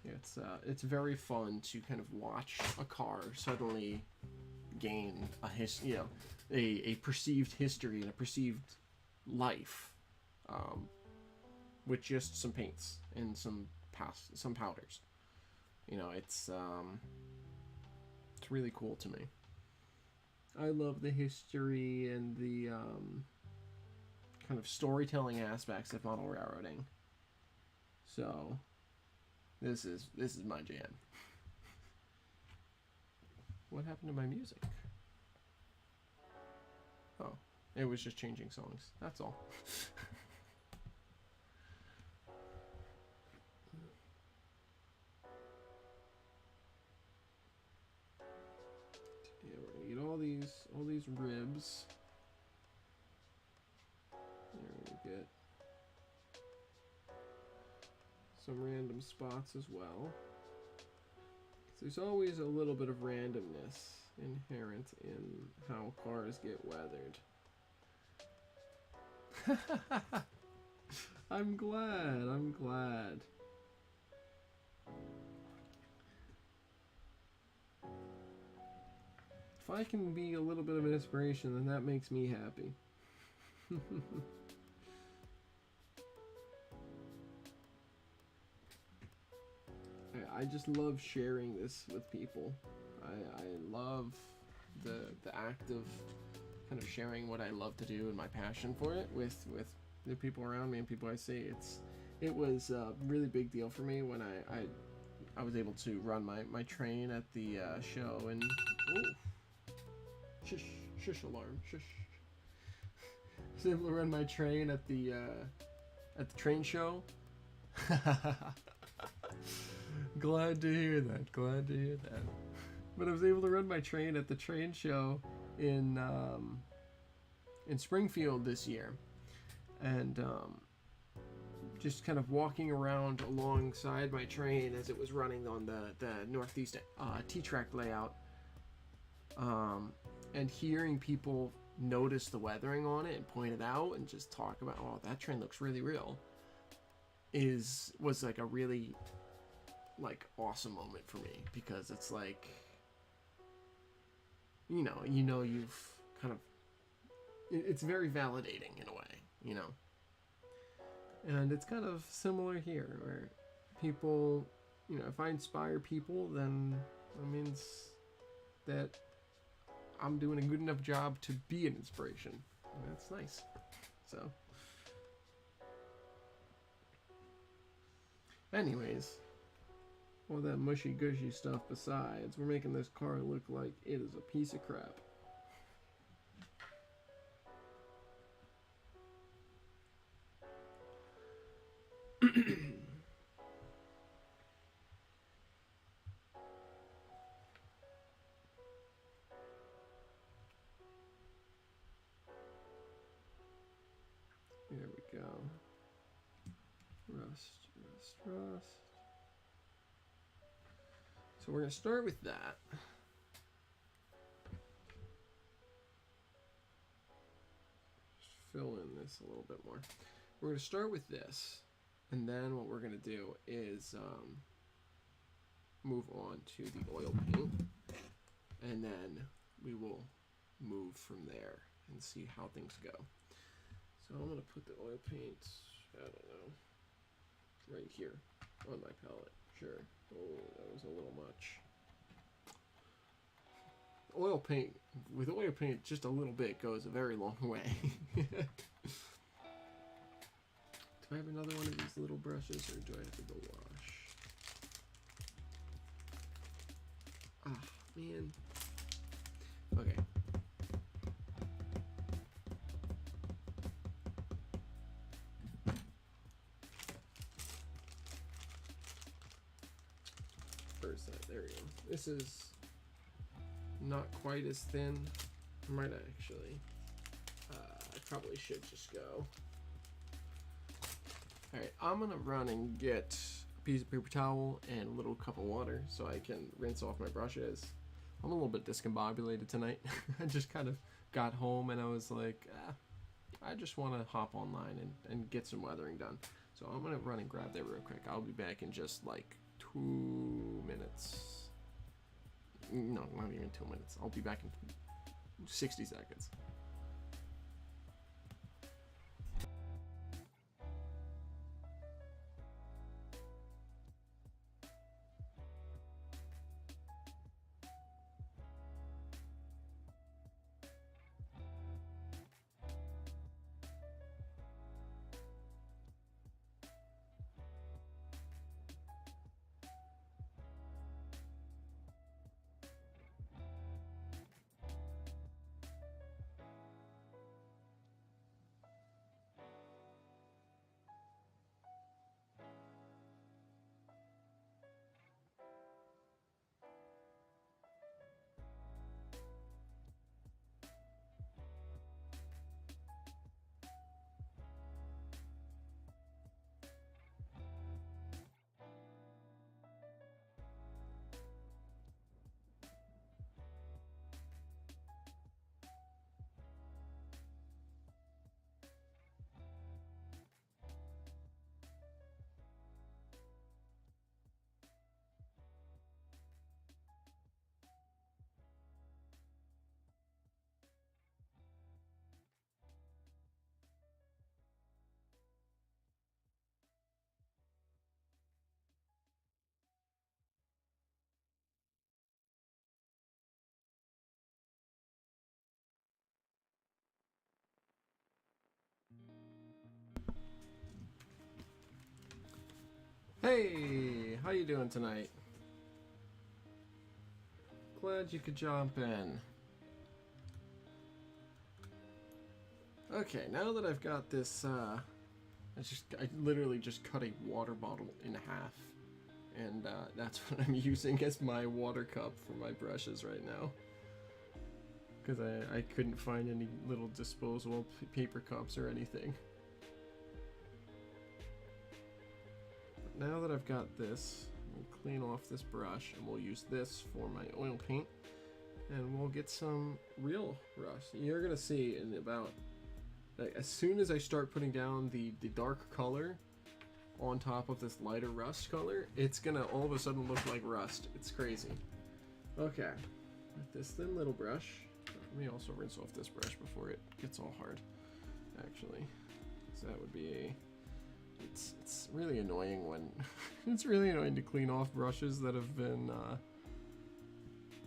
It's very fun to kind of watch a car suddenly gain a perceived history and a perceived life, with just some paints and some powders. It's really cool to me. I love the history and the kind of storytelling aspects of model railroading. So this is my jam. What happened to my music? Oh, it was just changing songs. That's all. Yeah, we're gonna get all these ribs. There we get some random spots as well. There's always a little bit of randomness inherent in how cars get weathered. I'm glad. If I can be a little bit of an inspiration, then that makes me happy. I just love sharing this with people. I love the act of kind of sharing what I love to do and my passion for it with the people around me and people I see. It was a really big deal for me when I was able to run my train at the show and shush alarm, shush. I was able to run my train at the train show. Glad to hear that. But I was able to run my train at the train show in Springfield this year, and just kind of walking around alongside my train as it was running on the Northeast T-track layout, and hearing people notice the weathering on it and point it out and just talk about, oh, that train looks really real, was like a really awesome moment for me, because it's like, you've kind of, it's very validating in a way, and it's kind of similar here, where people, if I inspire people, then that means that I'm doing a good enough job to be an inspiration, and that's nice. So anyways, all that mushy gushy stuff besides, we're making this car look like it is a piece of crap. There we go. Rust, rust, rust. So we're going to start with that. Just fill in this a little bit more. We're going to start with this, and then what we're going to do is move on to the oil paint, and then we will move from there and see how things go. So I'm going to put the oil paint, I don't know, right here on my palette. Sure. Oh, that was a little much. Oil paint, with oil paint, just a little bit goes a very long way. Do I have another one of these little brushes, or do I have to go wash? Ah, man. Okay. Where's that? There we go. This is not quite as thin. I might actually. I probably should just go. Alright, I'm gonna run and get a piece of paper towel and a little cup of water so I can rinse off my brushes. I'm a little bit discombobulated tonight. I just kind of got home and I was like, I just want to hop online and get some weathering done. So I'm gonna run and grab that real quick. I'll be back in just like 2 minutes. No, not even 2 minutes. I'll be back in 60 seconds. Hey, how you doing tonight? Glad you could jump in. Okay, now that I've got this, I literally just cut a water bottle in half, and that's what I'm using as my water cup for my brushes right now. Because I couldn't find any little disposable paper cups or anything. Now that I've got this, I'll clean off this brush and we'll use this for my oil paint and we'll get some real rust. You're gonna see in about, like, as soon as I start putting down the dark color on top of this lighter rust color, it's gonna all of a sudden look like rust. It's crazy. Okay, with this thin little brush, let me also rinse off this brush before it gets all hard, actually. So that would be a... It's really annoying when it's really annoying to clean off brushes that have been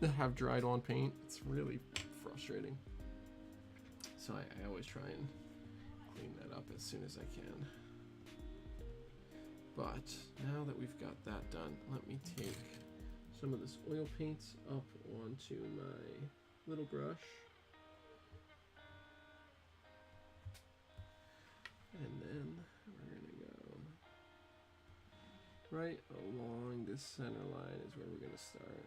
that have dried on paint. It's really frustrating. So I always try and clean that up as soon as I can. But now that we've got that done, let me take some of this oil paint up onto my little brush. And then we're gonna go right along this center line is where we're going to start.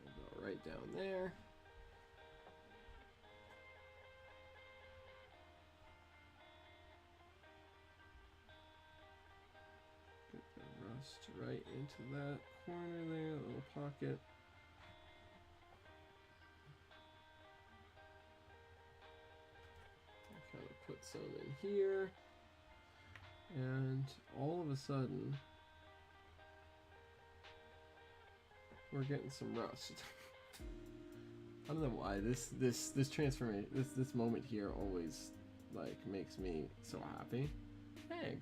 About right down there. Get the rust right into that corner there, little pocket. Kind of put some in here, and all of a sudden we're getting some rust. I don't know why this transformation, this moment here always like makes me so happy. Hey,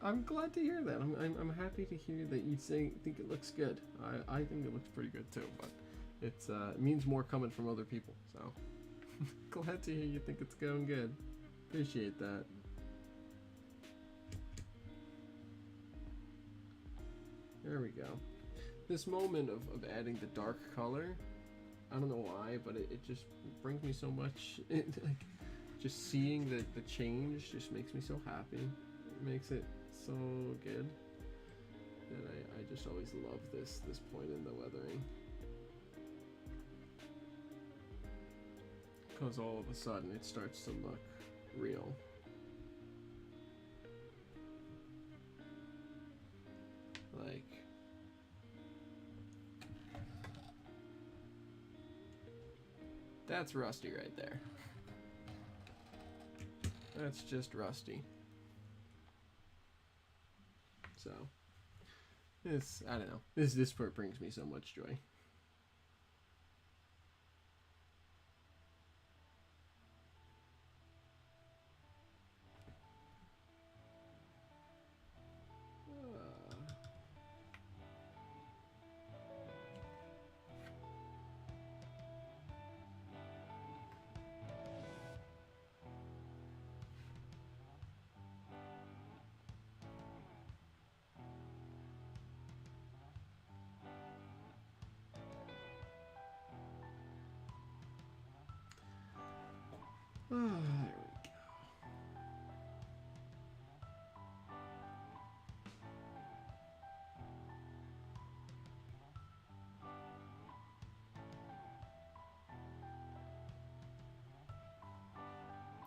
I'm glad to hear that. I'm happy to hear that you think it looks good. I think it looks pretty good too, but it means more coming from other people. So glad to hear you think it's going good. Appreciate that. There we go. This moment of adding the dark color, I don't know why, but it just brings me so much. Like, just seeing the change just makes me so happy. It makes it so good. And I just always love this point in the weathering. Because all of a sudden it starts to look real. Like, that's rusty right there. That's just rusty. So, I don't know. This part brings me so much joy. There we go.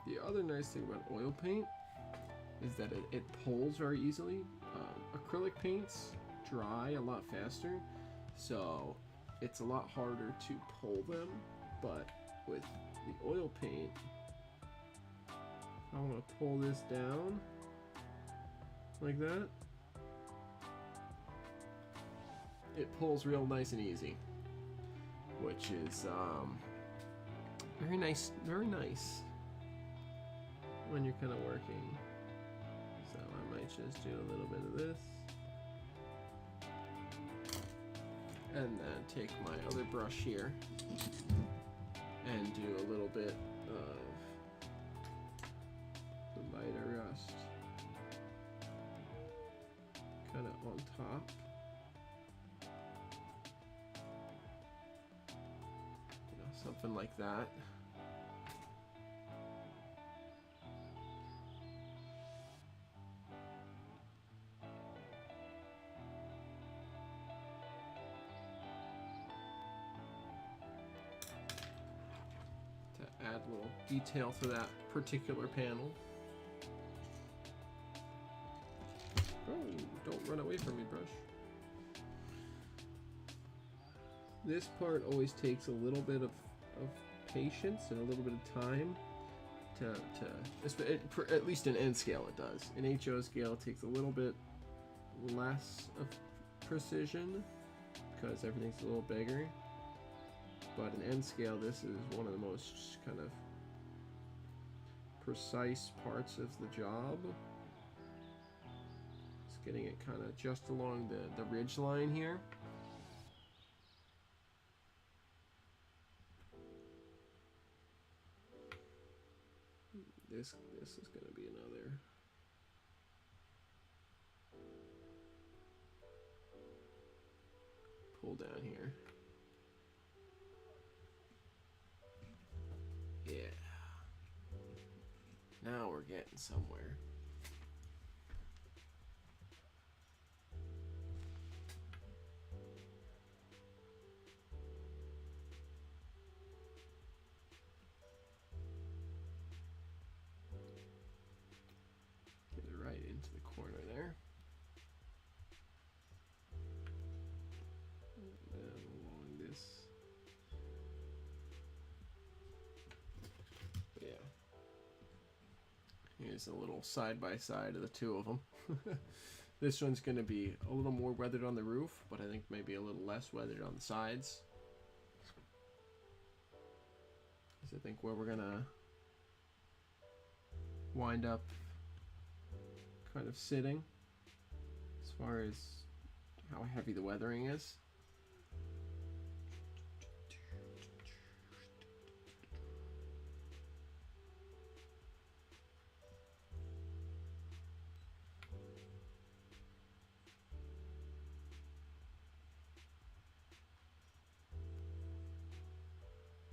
The other nice thing about oil paint is that it pulls very easily. Acrylic paints dry a lot faster, so it's a lot harder to pull them, but with the oil paint, I want to pull this down like that. It pulls real nice and easy, which is very nice when you're kind of working. So I might just do a little bit of this, and then take my other brush here and do a little bit of the lighter rust kind of on top. You know, something like that. Add a little detail to that particular panel. Oh, don't run away from me, brush. This part always takes a little bit of patience and a little bit of time to at least in N scale it does. In HO scale it takes a little bit less of precision because everything's a little bigger. But in N scale, this is one of the most kind of precise parts of the job. It's getting it kind of just along the ridge line here. This is going to be another. Pull down here. Yeah. Now we're getting somewhere. Get it right into the corner there. And then along this. Yeah. Here's a little side by side of the two of them. This one's going to be a little more weathered on the roof, but I think maybe a little less weathered on the sides. Because I think where we're going to wind up kind of sitting, as far as how heavy the weathering is.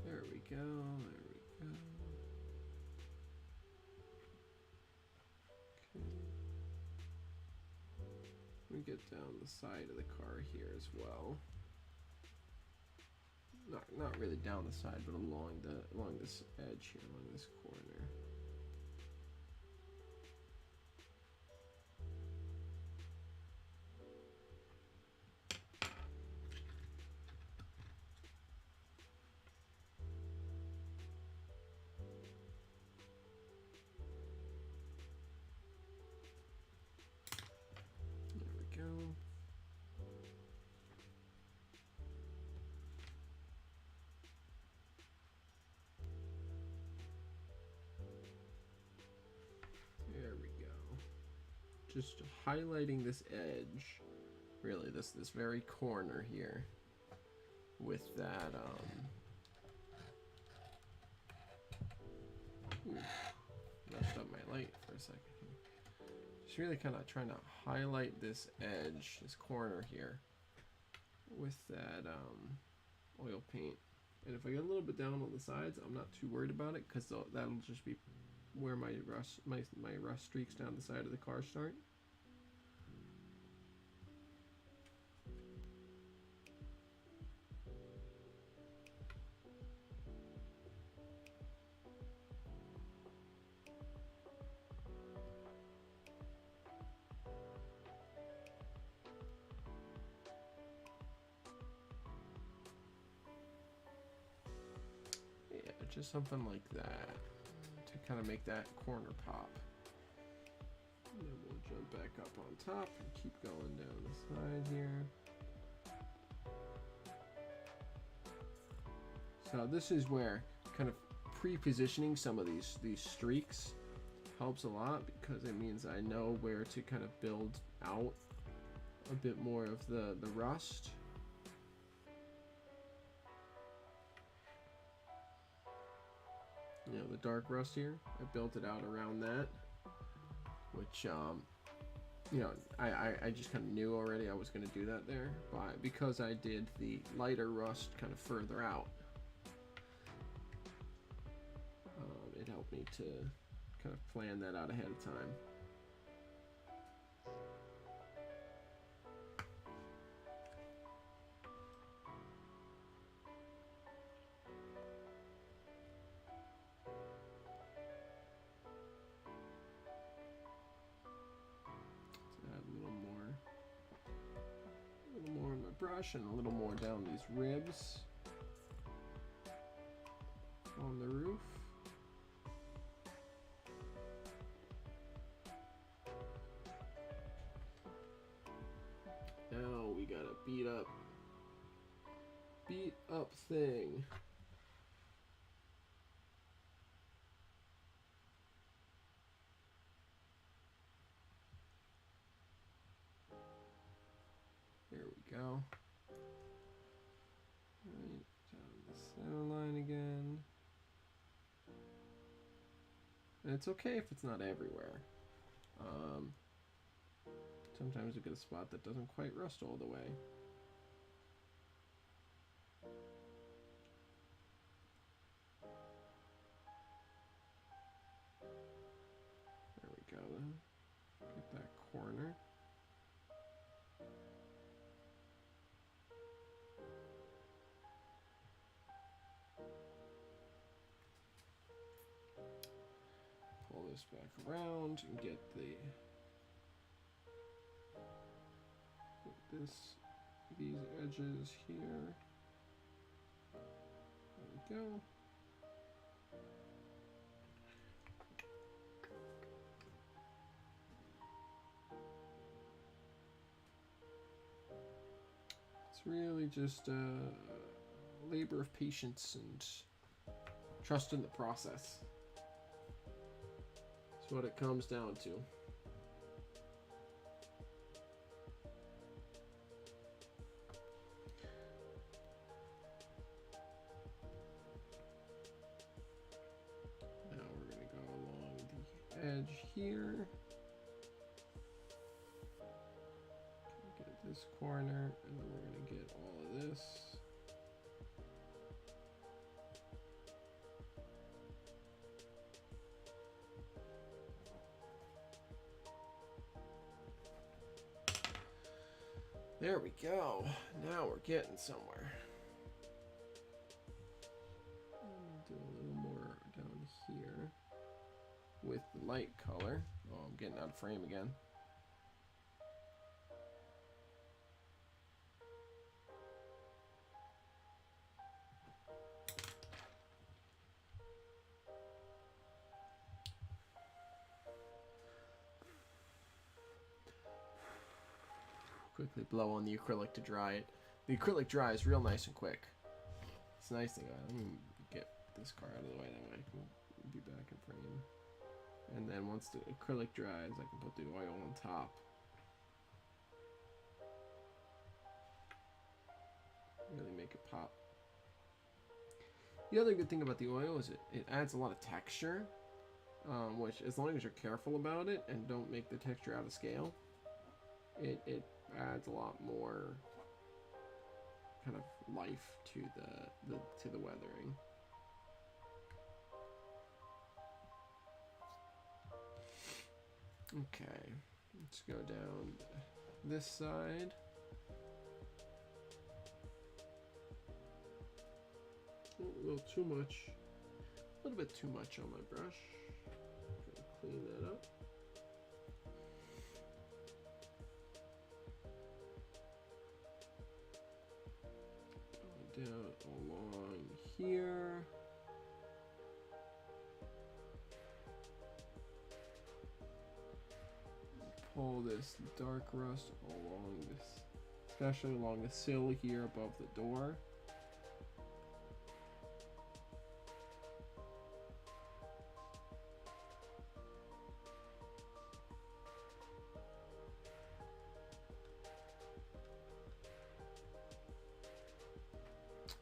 There we go, there we go. Okay. We get down the side of the car here as well. Not really down the side, but along this edge here, along this corner. There we go. There we go. Just highlighting this edge, really this very corner here, with that ooh, messed up my light for a second. Just really kind of trying to highlight this edge, this corner here, with that oil paint. And if I get a little bit down on the sides, I'm not too worried about it, because that'll just be where my rust streaks down the side of the car start. Yeah, just something like that to kind of make that corner pop. And then we'll jump back up on top and keep going down the side here. So this is where kind of pre-positioning some of these streaks helps a lot, because it means I know where to kind of build out a bit more of the rust. You know, the dark rust here, I built it out around that, which you know, I just kind of knew already I was going to do that there, but because I did the lighter rust kind of further out, it helped me to kind of plan that out ahead of time. Brush and a little more down these ribs on the roof. Now we got a beat up thing. There we go. Right down the center line again. And it's okay if it's not everywhere. Sometimes we get a spot that doesn't quite rust all the way. corner. Pull this back around and get these edges here. There we go. It's really just a labor of patience and trust in the process. That's what it comes down to. Now we're going to go along the edge here. Get this corner, and then we're going to get all of this. There we go. Now we're getting somewhere. Do a little more down here with the light color. Oh, I'm getting out of frame again. Quickly blow on the acrylic to dry it. The acrylic dries real nice and quick. It's a nice thing. Let me get this car out of the way, that way I can be back in frame. And then once the acrylic dries, I can put the oil on top. Really make it pop. The other good thing about the oil is it adds a lot of texture, which as long as you're careful about it and don't make the texture out of scale, it adds a lot more kind of life to the weathering. Okay, let's go down this side. A little too much, a little bit too much on my brush. Gotta clean that up. Down along here. Pull this dark rust along this, especially along the sill here above the door.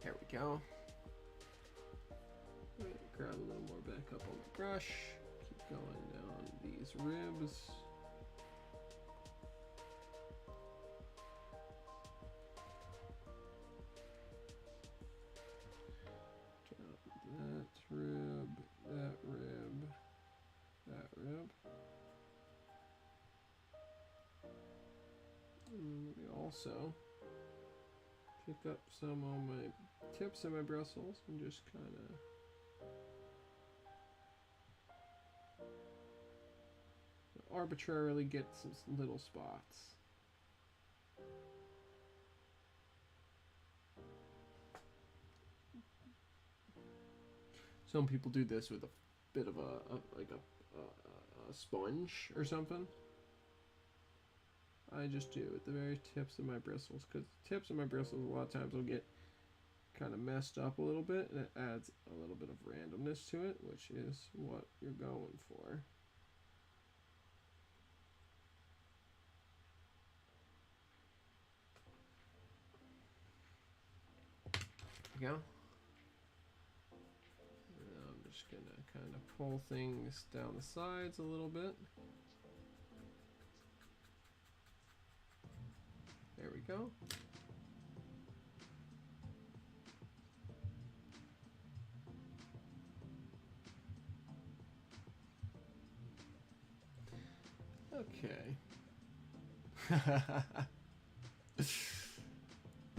There we go. Grab a little more back up on the brush. Keep going down these ribs. That rib, that rib, that rib. And we also pick up some on my tips of my bristles and just kind of arbitrarily get some little spots. Some people do this with a bit of a sponge or something. I just do at the very tips of my bristles, because the tips of my bristles a lot of times will get kind of messed up a little bit, and it adds a little bit of randomness to it, which is what you're going for. There we go. And I'm just going to kind of pull things down the sides a little bit. There we go. Okay.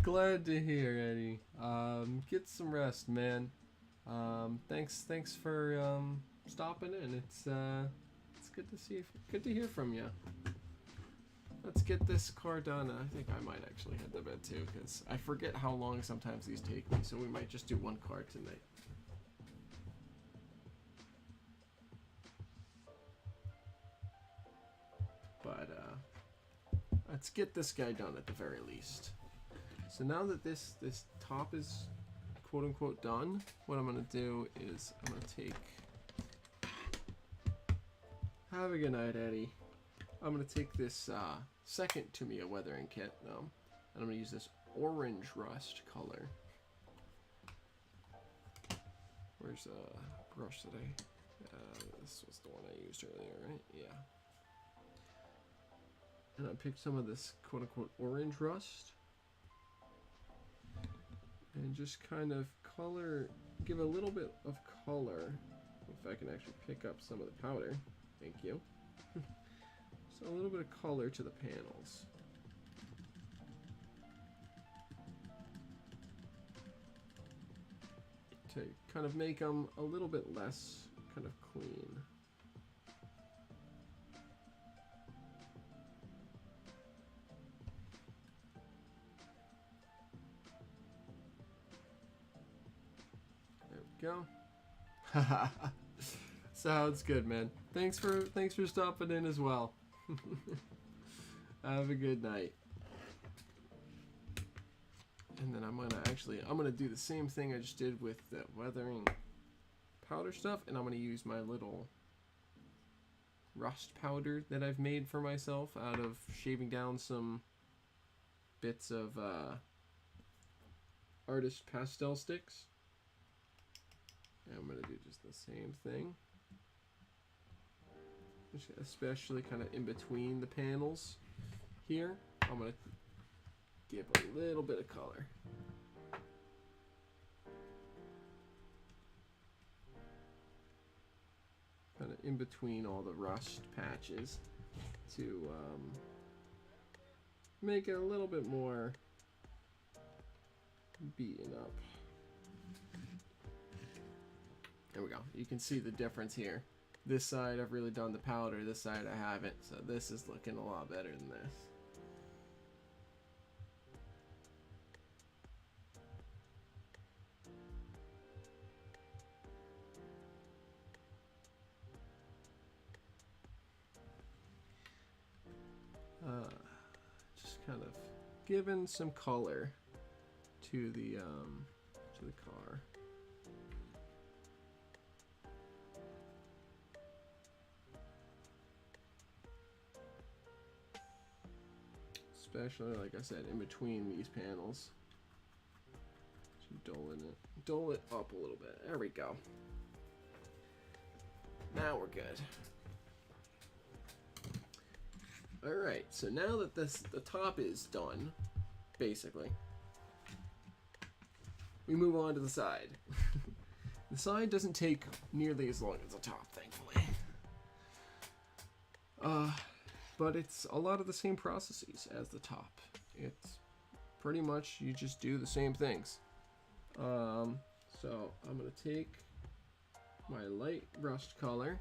Glad to hear, Eddie. Get some rest, man. Thanks for stopping in. It's good to see you. Good to hear from you. Let's get this car done. I think I might actually head to bed too, because I forget how long sometimes these take me. So we might just do one car tonight. But let's get this guy done at the very least. So now that this top is quote unquote done, what I'm gonna do is I'm gonna take. Have a good night, Eddie. I'm gonna take this second Tamiya weathering kit though, and I'm gonna use this orange rust color. Where's the brush today? This was the one I used earlier, right? Yeah. And I picked some of this quote unquote orange rust. And just kind of give a little bit of color. If I can actually pick up some of the powder. Thank you. So a little bit of color to the panels. To kind of make them a little bit less kind of clean. There we go. Sounds good, man. Thanks for stopping in as well. Have a good night. And then I'm gonna do the same thing I just did with the weathering powder stuff, and I'm gonna use my little rust powder that I've made for myself out of shaving down some bits of artist pastel sticks. And I'm gonna do just the same thing. Especially kind of in between the panels here. I'm going to give a little bit of color. Kind of in between all the rust patches to make it a little bit more beaten up. There we go. You can see the difference here. This side I've really done the powder, this side I haven't, so this is looking a lot better than this. Just kind of giving some color to the car. Especially, like I said, in between these panels. So dull it up a little bit. There we go. Now we're good. Alright, so now that the top is done, basically, we move on to the side. The side doesn't take nearly as long as the top, thankfully. But it's a lot of the same processes as the top. It's pretty much, you just do the same things. So I'm gonna take my light rust color,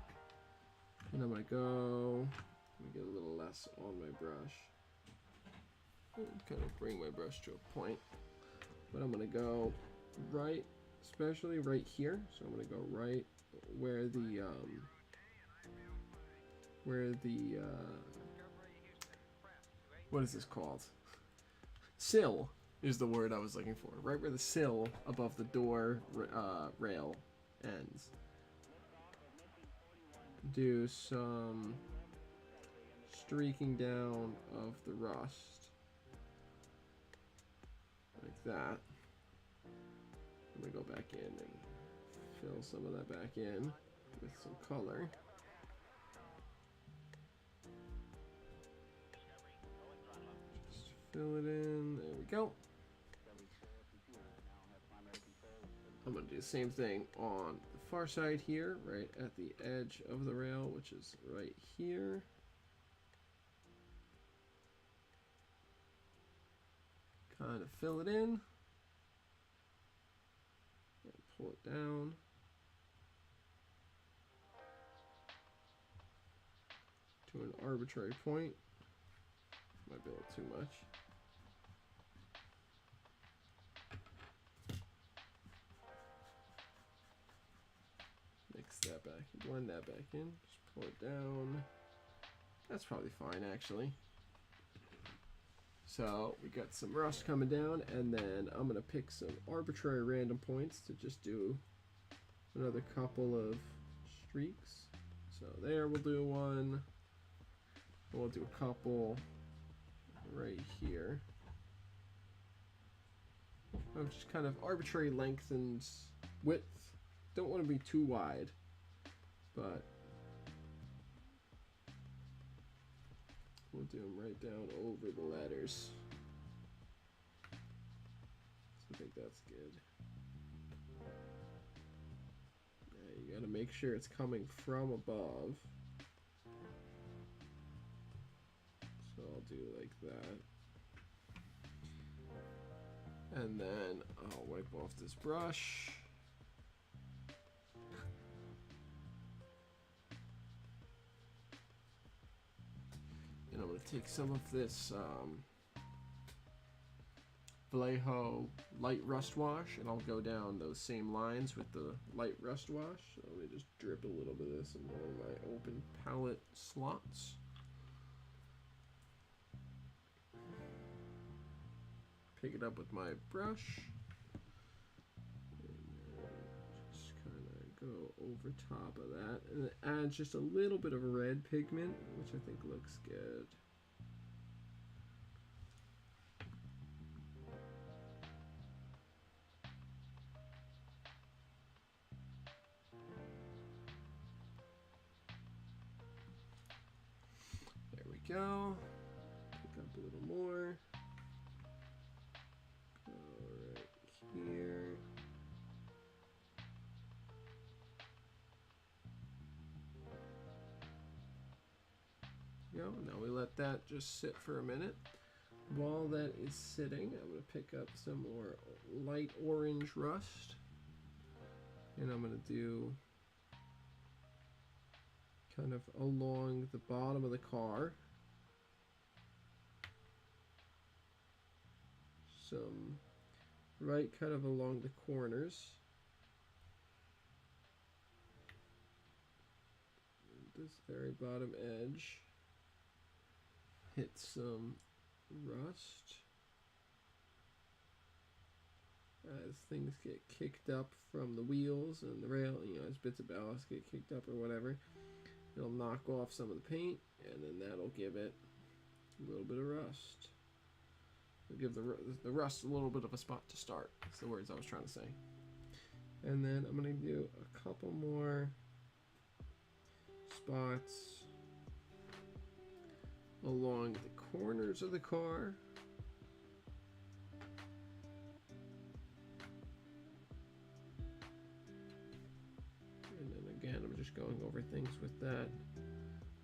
and I'm gonna go, let me get a little less on my brush. Kind of bring my brush to a point. But I'm gonna go right, especially right here. So I'm gonna go right where the what is this called? Sill is the word I was looking for. Right where the sill above the door rail ends. Do some streaking down of the rust. Like that. I'm gonna go back in and fill some of that back in with some color. Fill it in. There we go. I'm going to do the same thing on the far side here, right at the edge of the rail, which is right here. kind of fill it in and pull it down. To an arbitrary point. Might be a little too much. Mix that back and blend that back in. Just pull it down. That's probably fine actually. So we got some rust coming down, and then I'm gonna pick some arbitrary random points to just do another couple of streaks. So there, we'll do one. We'll do a couple right here. Of just kind of arbitrary length and width. Don't want to be too wide, but we'll do them right down over the letters. So I think that's good. Yeah, you got to make sure it's coming from above. So I'll do like that. And then I'll wipe off this brush. And I'm going to take some of this Vallejo light rust wash, and I'll go down those same lines with the light rust wash. So let me just drip a little bit of this in one of my open palette slots. Pick it up with my brush. And just kind of go over top of that. And it adds just a little bit of red pigment, which I think looks good. There we go. Pick up a little more. Here. Go. Now we let that just sit for a minute. While that is sitting, I'm going to pick up some more light orange rust, and I'm going to do kind of along the bottom of the car some right kind of along the corners. This very bottom edge. Hit some rust as things get kicked up from the wheels and the rail, you know, as bits of ballast get kicked up or whatever. It'll knock off some of the paint, and then that'll give it a little bit of rust. It'll give the rust a little bit of a spot to start. That's the words I was trying to say. And then I'm going to do a couple more spots along the corners of the car. And then again, I'm just going over things with that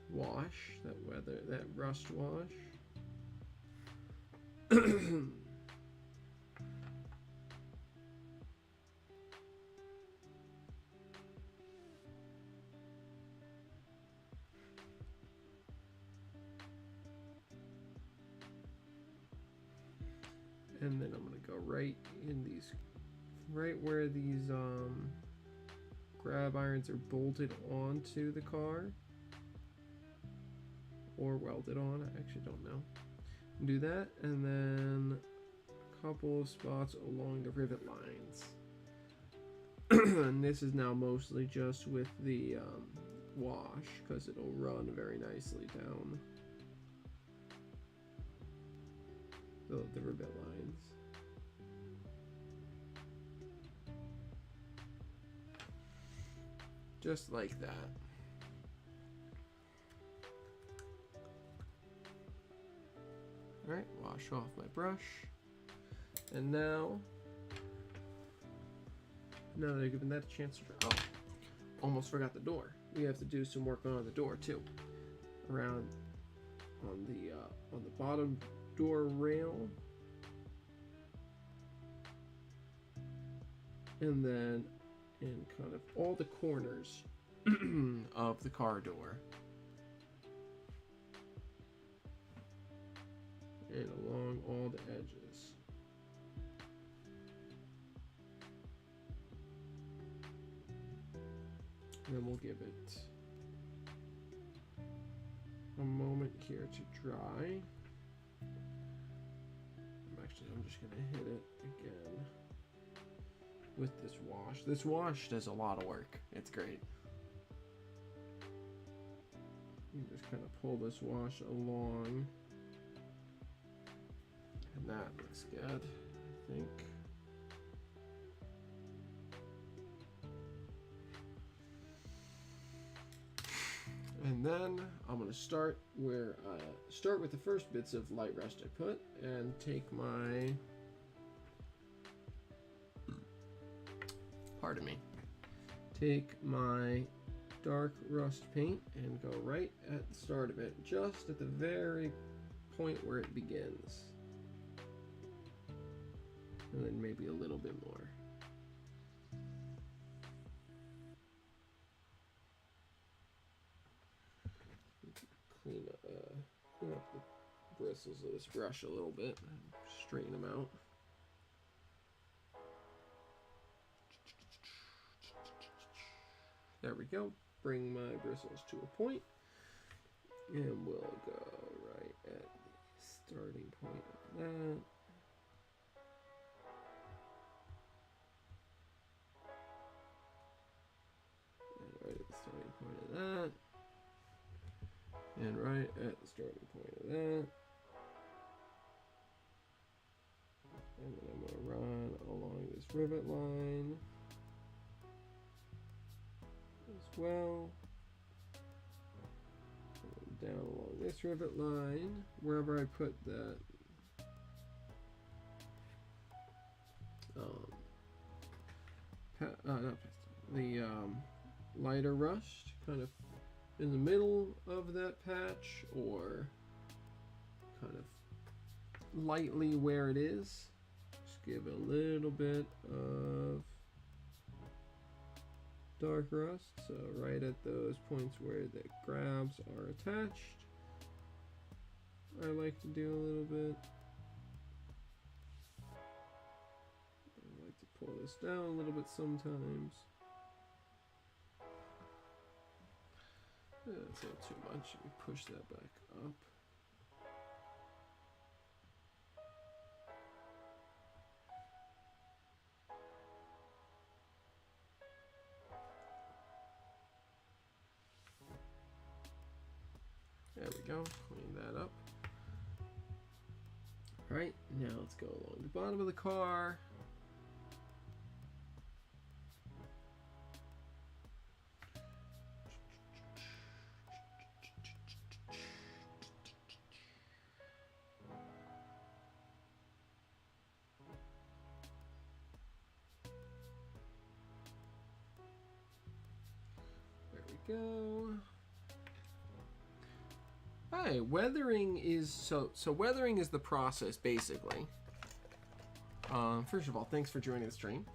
wash, that rust wash. And then I'm going to go right in these, right where these grab irons are bolted onto the car or welded on. I actually don't know. Do that, and then a couple of spots along the rivet lines. And this is now mostly just with the wash, because it'll run very nicely down the rivet lines. Just like that. Alright, wash off my brush. And now that I've given that a chance to, almost forgot the door. We have to do some work on the door too. Around on the bottom door rail, and then in kind of all the corners of the car door. And along all the edges. And then we'll give it a moment here to dry. I'm just gonna hit it again with this wash. This wash does a lot of work. It's great. You just kind of pull this wash along. And that looks good, I think. And then I'm going to start where start with the first bits of light rust I put, and take my, pardon me, take my dark rust paint and go right at the start of it, just at the very point where it begins. And then maybe a little bit more. Clean up the bristles of this brush a little bit and straighten them out. There we go. Bring my bristles to a point, and we'll go right at the starting point of that. And right at the starting point of that. And right at the starting point of that. And then I'm going to run along this rivet line as well. And then down along this rivet line, wherever I put that lighter rust, kind of in the middle of that patch, or kind of lightly where it is. Just give a little bit of dark rust, so right at those points where the grabs are attached, I like to do a little bit. I like to pull this down a little bit sometimes. That's not too much. Let me push that back up. There we go. Clean that up. All right, now let's go along the bottom of the car. Go. Hi, weathering is so weathering is the process basically. First of all, thanks for joining the stream.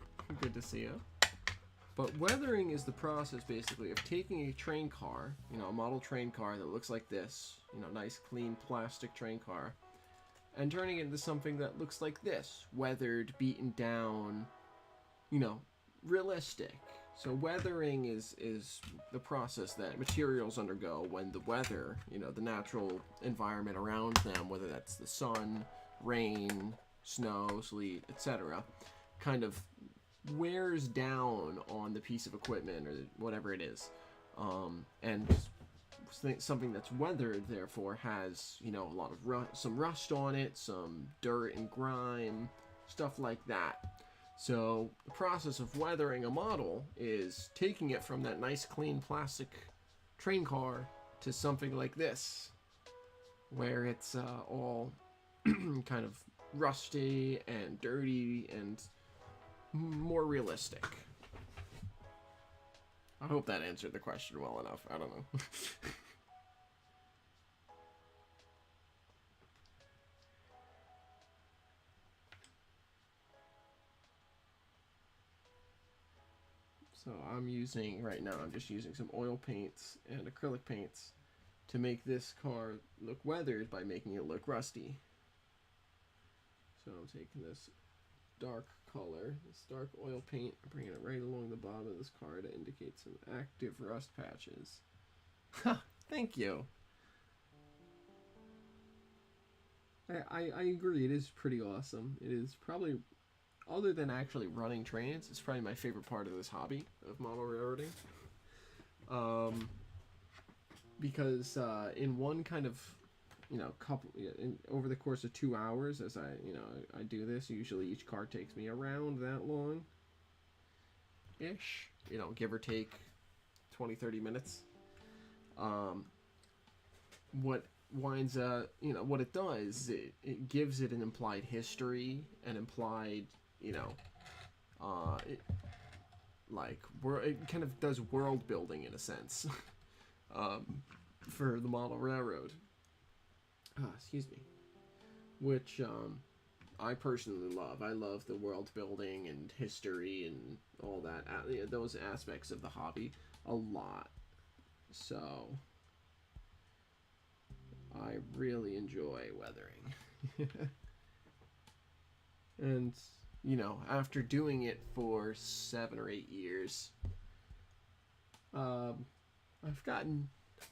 Good to see you. But weathering is the process basically of taking a train car, you know, a model train car that looks like this, you know, nice clean plastic train car, and turning it into something that looks like this, weathered, beaten down, you know, realistic. So weathering is the process that materials undergo when the weather, you know, the natural environment around them, whether that's the sun, rain, snow, sleet, etc., kind of wears down on the piece of equipment or whatever it is. And something that's weathered, therefore, has, you know, a lot of some rust on it, some dirt and grime, stuff like that. So the process of weathering a model is taking it from that nice clean plastic train car to something like this, where it's all kind of rusty and dirty and more realistic. I hope that answered the question well enough. I don't know. So I'm using, right now, I'm just using some oil paints and acrylic paints to make this car look weathered by making it look rusty. So I'm taking this dark color, this dark oil paint, bringing it right along the bottom of this car to indicate some active rust patches. Ha! Thank you! I agree, it is pretty awesome. It is probably, other than actually running trains, it's probably my favorite part of this hobby of model railroading. Because in one kind of, over the course of 2 hours, as I do this, usually each car takes me around that long ish, give or take 20-30 minutes. What winds what it does, it gives it an implied history, an implied, it kind of does world building in a sense. For the model railroad, excuse me, which I personally love. I love the world building and history and all that, those aspects of the hobby a lot. So I really enjoy weathering. And after doing it for 7 or 8 years,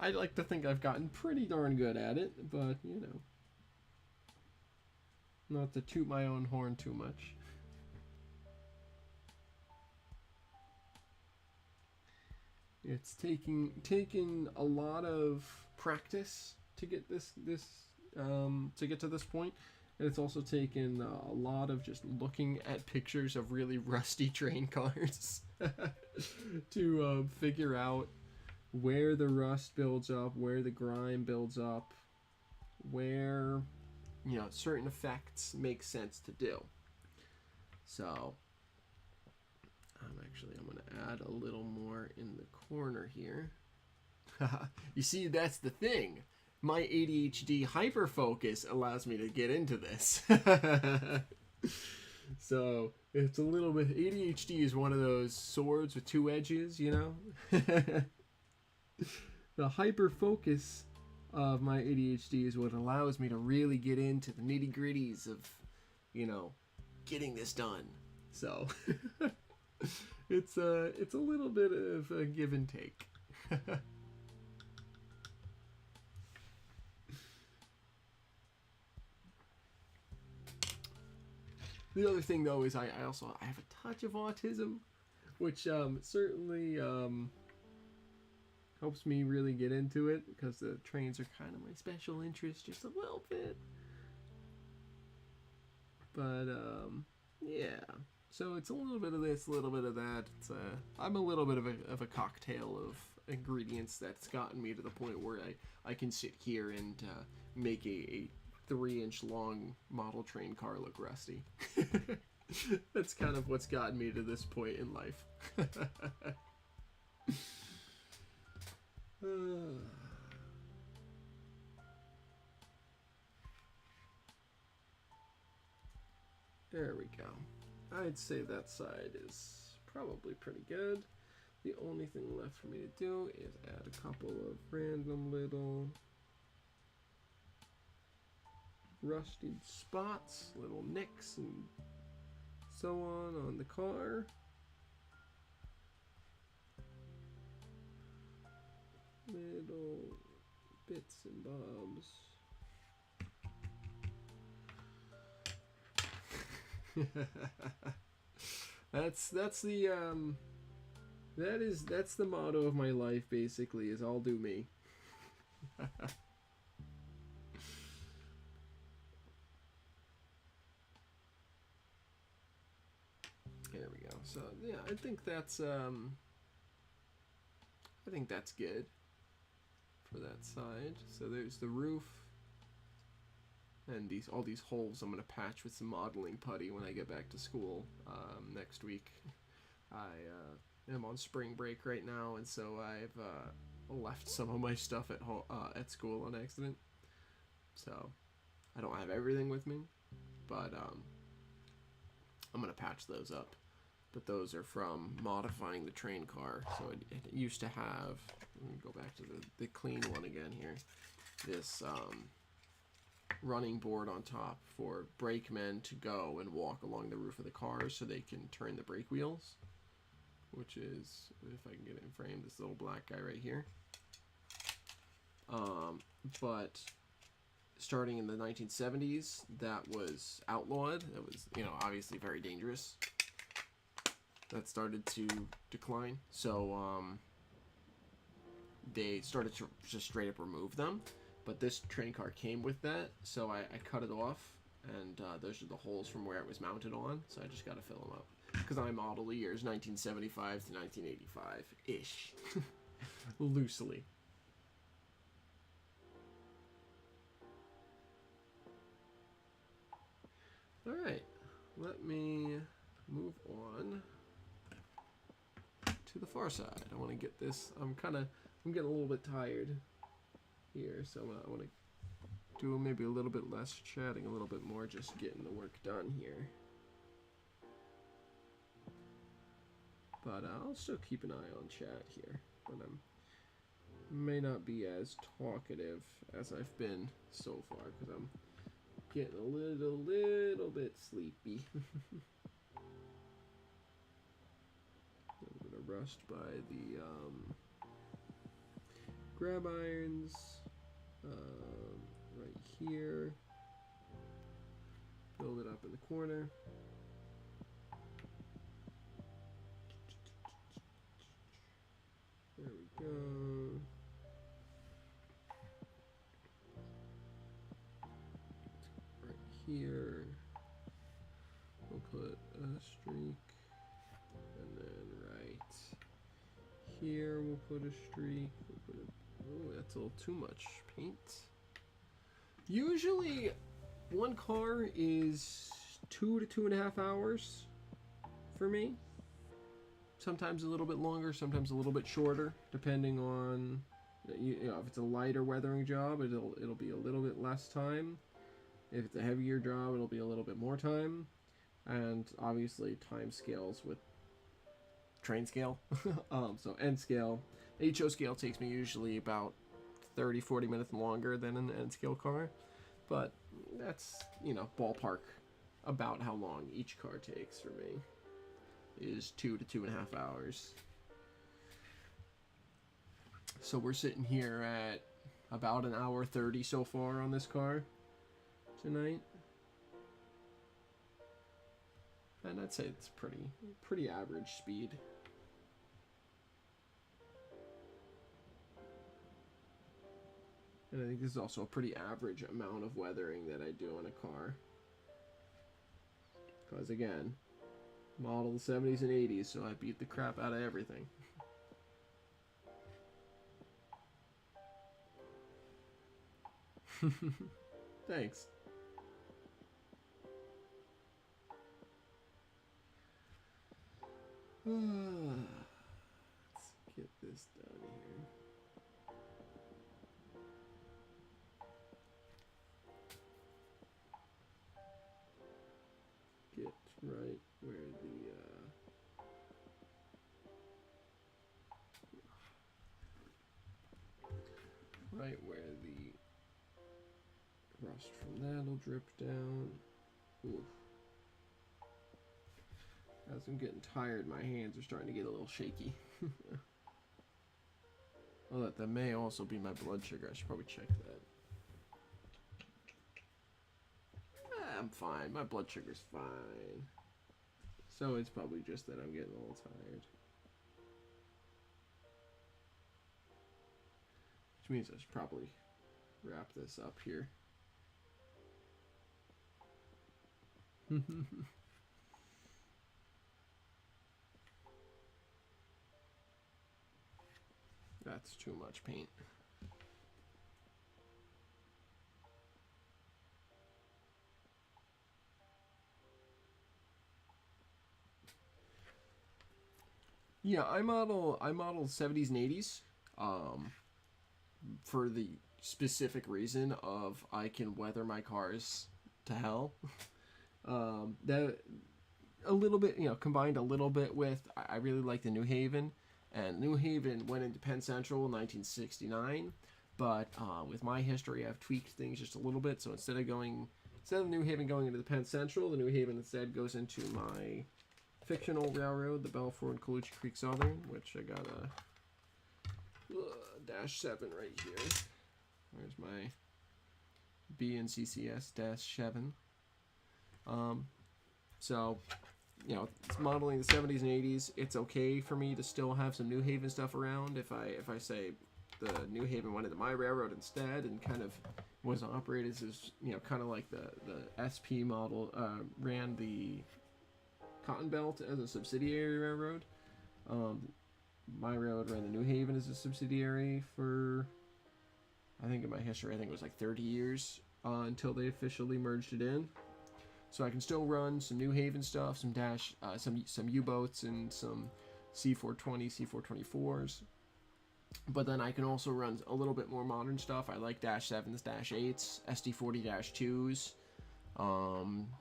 I'd like to think I've gotten pretty darn good at it, but, not to toot my own horn too much. It's taken a lot of practice to get to get to this point, and it's also taken a lot of just looking at pictures of really rusty train cars to figure out where the rust builds up, where the grime builds up, where certain effects make sense to do. So I'm going to add a little more in the corner here. You see, that's the thing. My ADHD hyperfocus allows me to get into this. So it's a little bit, ADHD is one of those swords with two edges, The hyperfocus of my ADHD is what allows me to really get into the nitty gritties of, getting this done. So it's a little bit of a give and take. The other thing, though, is I have a touch of autism, which certainly helps me really get into it, because the trains are kind of my special interest just a little bit. But yeah, so it's a little bit of this, a little bit of that. I'm a little bit of a cocktail of ingredients that's gotten me to the point where I can sit here and make a 3-inch long model train car look rusty. That's kind of what's gotten me to this point in life. There we go. I'd say that side is probably pretty good. The only thing left for me to do is add a couple of random little rusted spots, little nicks and so on the car. Little bits and bobs. That's the motto of my life, basically, is I'll do me. There we go. So yeah, I think that's good for that side. So there's the roof. And all these holes I'm going to patch with some modeling putty when I get back to school next week. I am on spring break right now, and so I've left some of my stuff at school on accident. So I don't have everything with me, but I'm going to patch those up but those are from modifying the train car. So it used to have, let me go back to the clean one again here, this running board on top for brakemen to go and walk along the roof of the cars so they can turn the brake wheels, which is, if I can get it in frame, this little black guy right here. But starting in the 1970s, that was outlawed. It was, obviously very dangerous. That started to decline. So they started to just straight up remove them. But this train car came with that, so I cut it off, and those are the holes from where it was mounted on, so I just got to fill them up. Because I model the years 1975 to 1985-ish. Loosely. Alright, let me move on to the far side. I want to get this, I'm getting a little bit tired here, so I want to do maybe a little bit less chatting, a little bit more just getting the work done here. But I'll still keep an eye on chat here, but I may not be as talkative as I've been so far because I'm getting a little bit sleepy. A little bit of rust by the grab irons right here. Build it up in the corner. There we go. Right here, we'll put a streak, and then right here we'll put a streak. We'll put a, oh, that's a little too much paint. Usually, one car is 2 to 2.5 hours for me. Sometimes a little bit longer, sometimes a little bit shorter, depending on, if it's a lighter weathering job, it'll be a little bit less time. If it's a heavier job, it'll be a little bit more time. And obviously time scales with train scale. So end scale. HO scale takes me usually about 30-40 minutes longer than an end scale car. But that's, ballpark about how long each car takes for me. Is 2 to 2.5 hours. So we're sitting here at about 1 hour 30 so far on this car tonight. And I'd say it's pretty average speed. And I think this is also a pretty average amount of weathering that I do on a car. Because again, model the 70s and 80s, so I beat the crap out of everything. Thanks. Let's get this done here. Get right where the rust from that'll drip down. Oof. As I'm getting tired, my hands are starting to get a little shaky. Oh, that may also be my blood sugar. I should probably check that. I'm fine. My blood sugar's fine. So it's probably just that I'm getting a little tired. Which means I should probably wrap this up here. That's too much paint. Yeah, I model 70s and 80s for the specific reason of I can weather my cars to hell. That a little bit, combined a little bit with, I really like the New Haven. And New Haven went into Penn Central in 1969. But with my history, I've tweaked things just a little bit. So instead of the New Haven going into the Penn Central, the New Haven instead goes into my fictional railroad, the Belfort and Colucci Creek Southern, which I got a -7 right here. There's my BNCCS -7. So, it's modeling the 70s and 80s. It's okay for me to still have some New Haven stuff around if I say the New Haven went into my railroad instead and kind of was operated as, kind of like the SP model, ran the Cotton Belt as a subsidiary railroad. My railroad ran the New Haven as a subsidiary for, I think in my history, it was like 30 years until they officially merged it in. So I can still run some New Haven stuff, some some U-boats and some C420, C424s. But then I can also run a little bit more modern stuff. I like -7s, -8s, SD40-2s,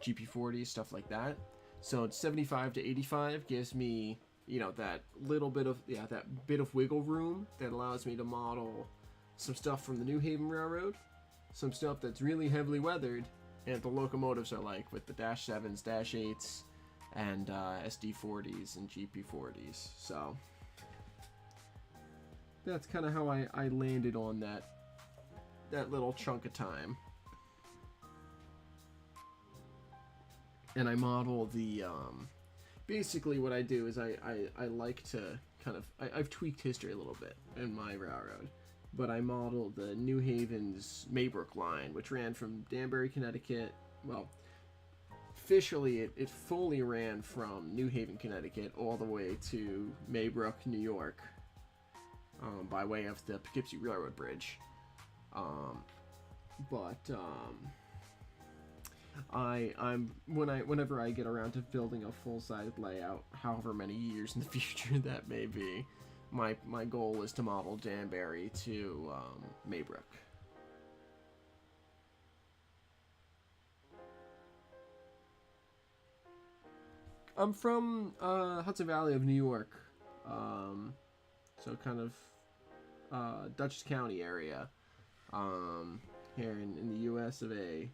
GP40s, stuff like that. So it's 75 to 85 gives me, that little bit of, that bit of wiggle room that allows me to model some stuff from the New Haven Railroad, some stuff that's really heavily weathered, and the locomotives are like with the -7s, -8s, and SD40s and GP40s. So that's kind of how I landed on that little chunk of time. And I model the, basically what I do is I like to kind of, I've tweaked history a little bit in my railroad, but I modeled the New Haven's Maybrook line, which ran from Danbury, Connecticut. Well, officially it fully ran from New Haven, Connecticut all the way to Maybrook, New York, by way of the Poughkeepsie Railroad Bridge. Whenever I get around to building a full-size layout, however many years in the future that may be, my goal is to model Danbury to Maybrook. I'm from Hudson Valley of New York, so kind of Dutchess County area, here in the U.S. of A.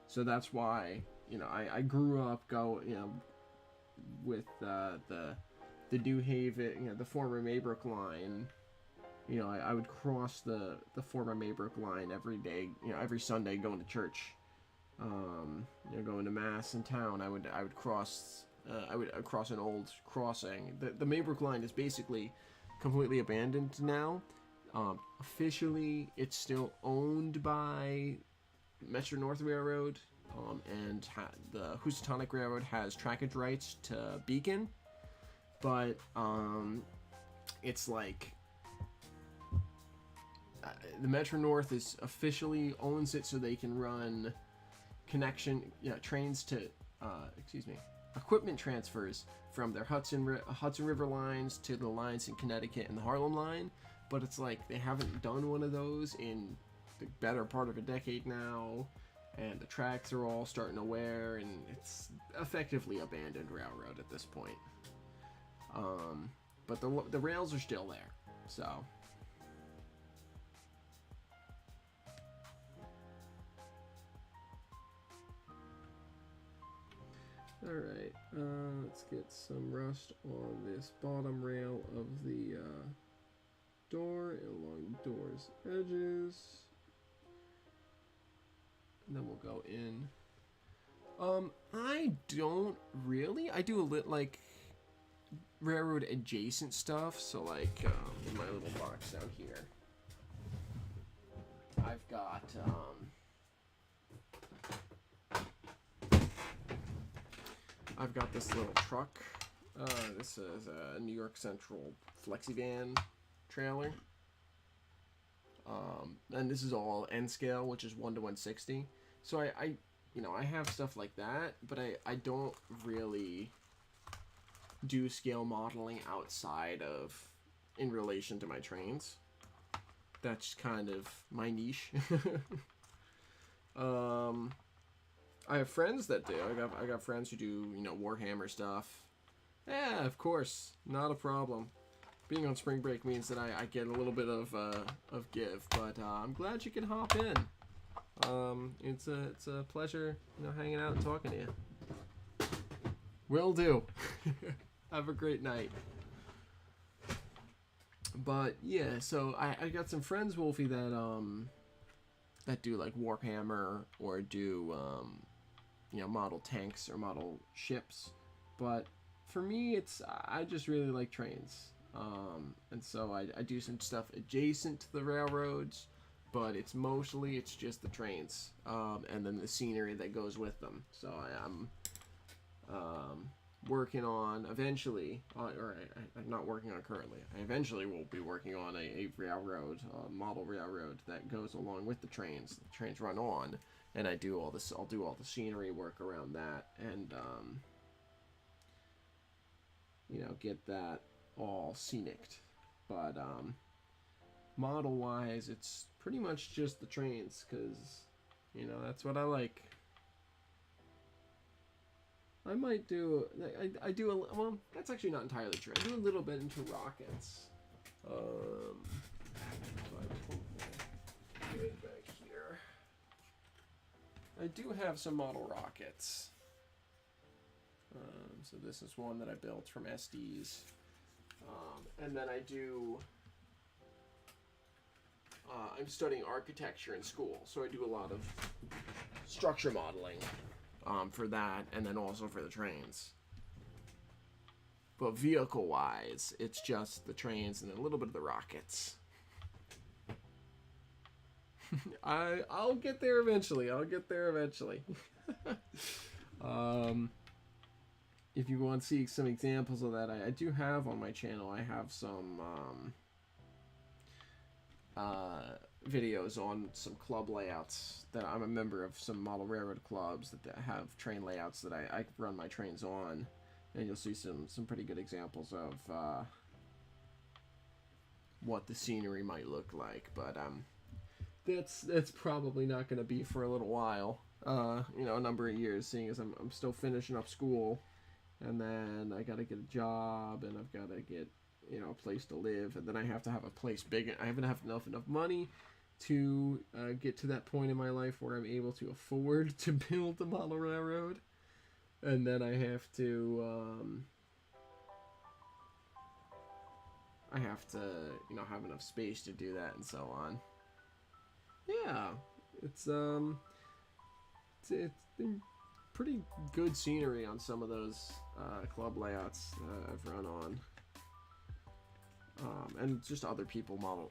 So that's why, I grew up with the New Haven, the former Maybrook line. I would cross the former Maybrook line every day, every Sunday going to church, going to mass in town. I would cross an old crossing. The Maybrook line is basically completely abandoned now. Officially, it's still owned by Metro North Railroad, and the Housatonic Railroad has trackage rights to Beacon, but it's like the Metro North is officially owns it, so they can run trains to equipment transfers from their Hudson River lines to the lines in Connecticut and the Harlem line. But it's like they haven't done one of those in the better part of a decade now, and the tracks are all starting to wear, and it's effectively abandoned railroad at this point. But the rails are still there, so. Alright, let's get some rust on this bottom rail of the door and along the door's edges. And then we'll go in. I don't really. I do a lit like railroad adjacent stuff. So like in my little box down here, I've got this little truck. This is a New York Central FlexiVan trailer. And this is all N scale, which is 1:160. So I have stuff like that, but I don't really do scale modeling outside of in relation to my trains. That's kind of my niche. I have friends that do. I got friends who do, you know, Warhammer stuff. Yeah, of course, not a problem. Being on spring break means that I get a little bit of give, but I'm glad you can hop in. It's a pleasure, you know, hanging out and talking to you. Will do. Have a great night. But yeah, so I got some friends, Wolfie, that do like Warhammer or do you know, model tanks or model ships. But for me, I just really like trains. And so I do some stuff adjacent to the railroads, but it's just the trains, and then the scenery that goes with them. So I'm working on eventually, I'm not working on currently. I eventually will be working on a railroad, model railroad that goes along with the trains. The trains run on, and I'll do all the scenery work around that, and you know, get that all scenic. But model wise, it's pretty much just the trains, because you know, that's what I like. I might do, I do a, well, that's actually not entirely true. I do a little bit into rockets. So I pull it back here. I do have some model rockets. So this is one that I built from SDs. And then I do, I'm studying architecture in school, so I do a lot of structure modeling for that, and then also for the trains. But vehicle-wise, it's just the trains and a little bit of the rockets. I'll get there eventually. If you want to see some examples of that, I do have on my channel. I have some videos on some club layouts that I'm a member of, some model railroad clubs that have train layouts that I run my trains on, and you'll see some pretty good examples of what the scenery might look like. But that's probably not going to be for a little while, you know, a number of years, seeing as I'm still finishing up school, and then I got to get a job, and I've got to get, you know, a place to live, and then I have to have a place big. I haven't have enough money to get to that point in my life where I'm able to afford to build a model railroad, and then I have to you know, have enough space to do that and so on. Yeah, it's been pretty good scenery on some of those club layouts I've run on. And just other people's model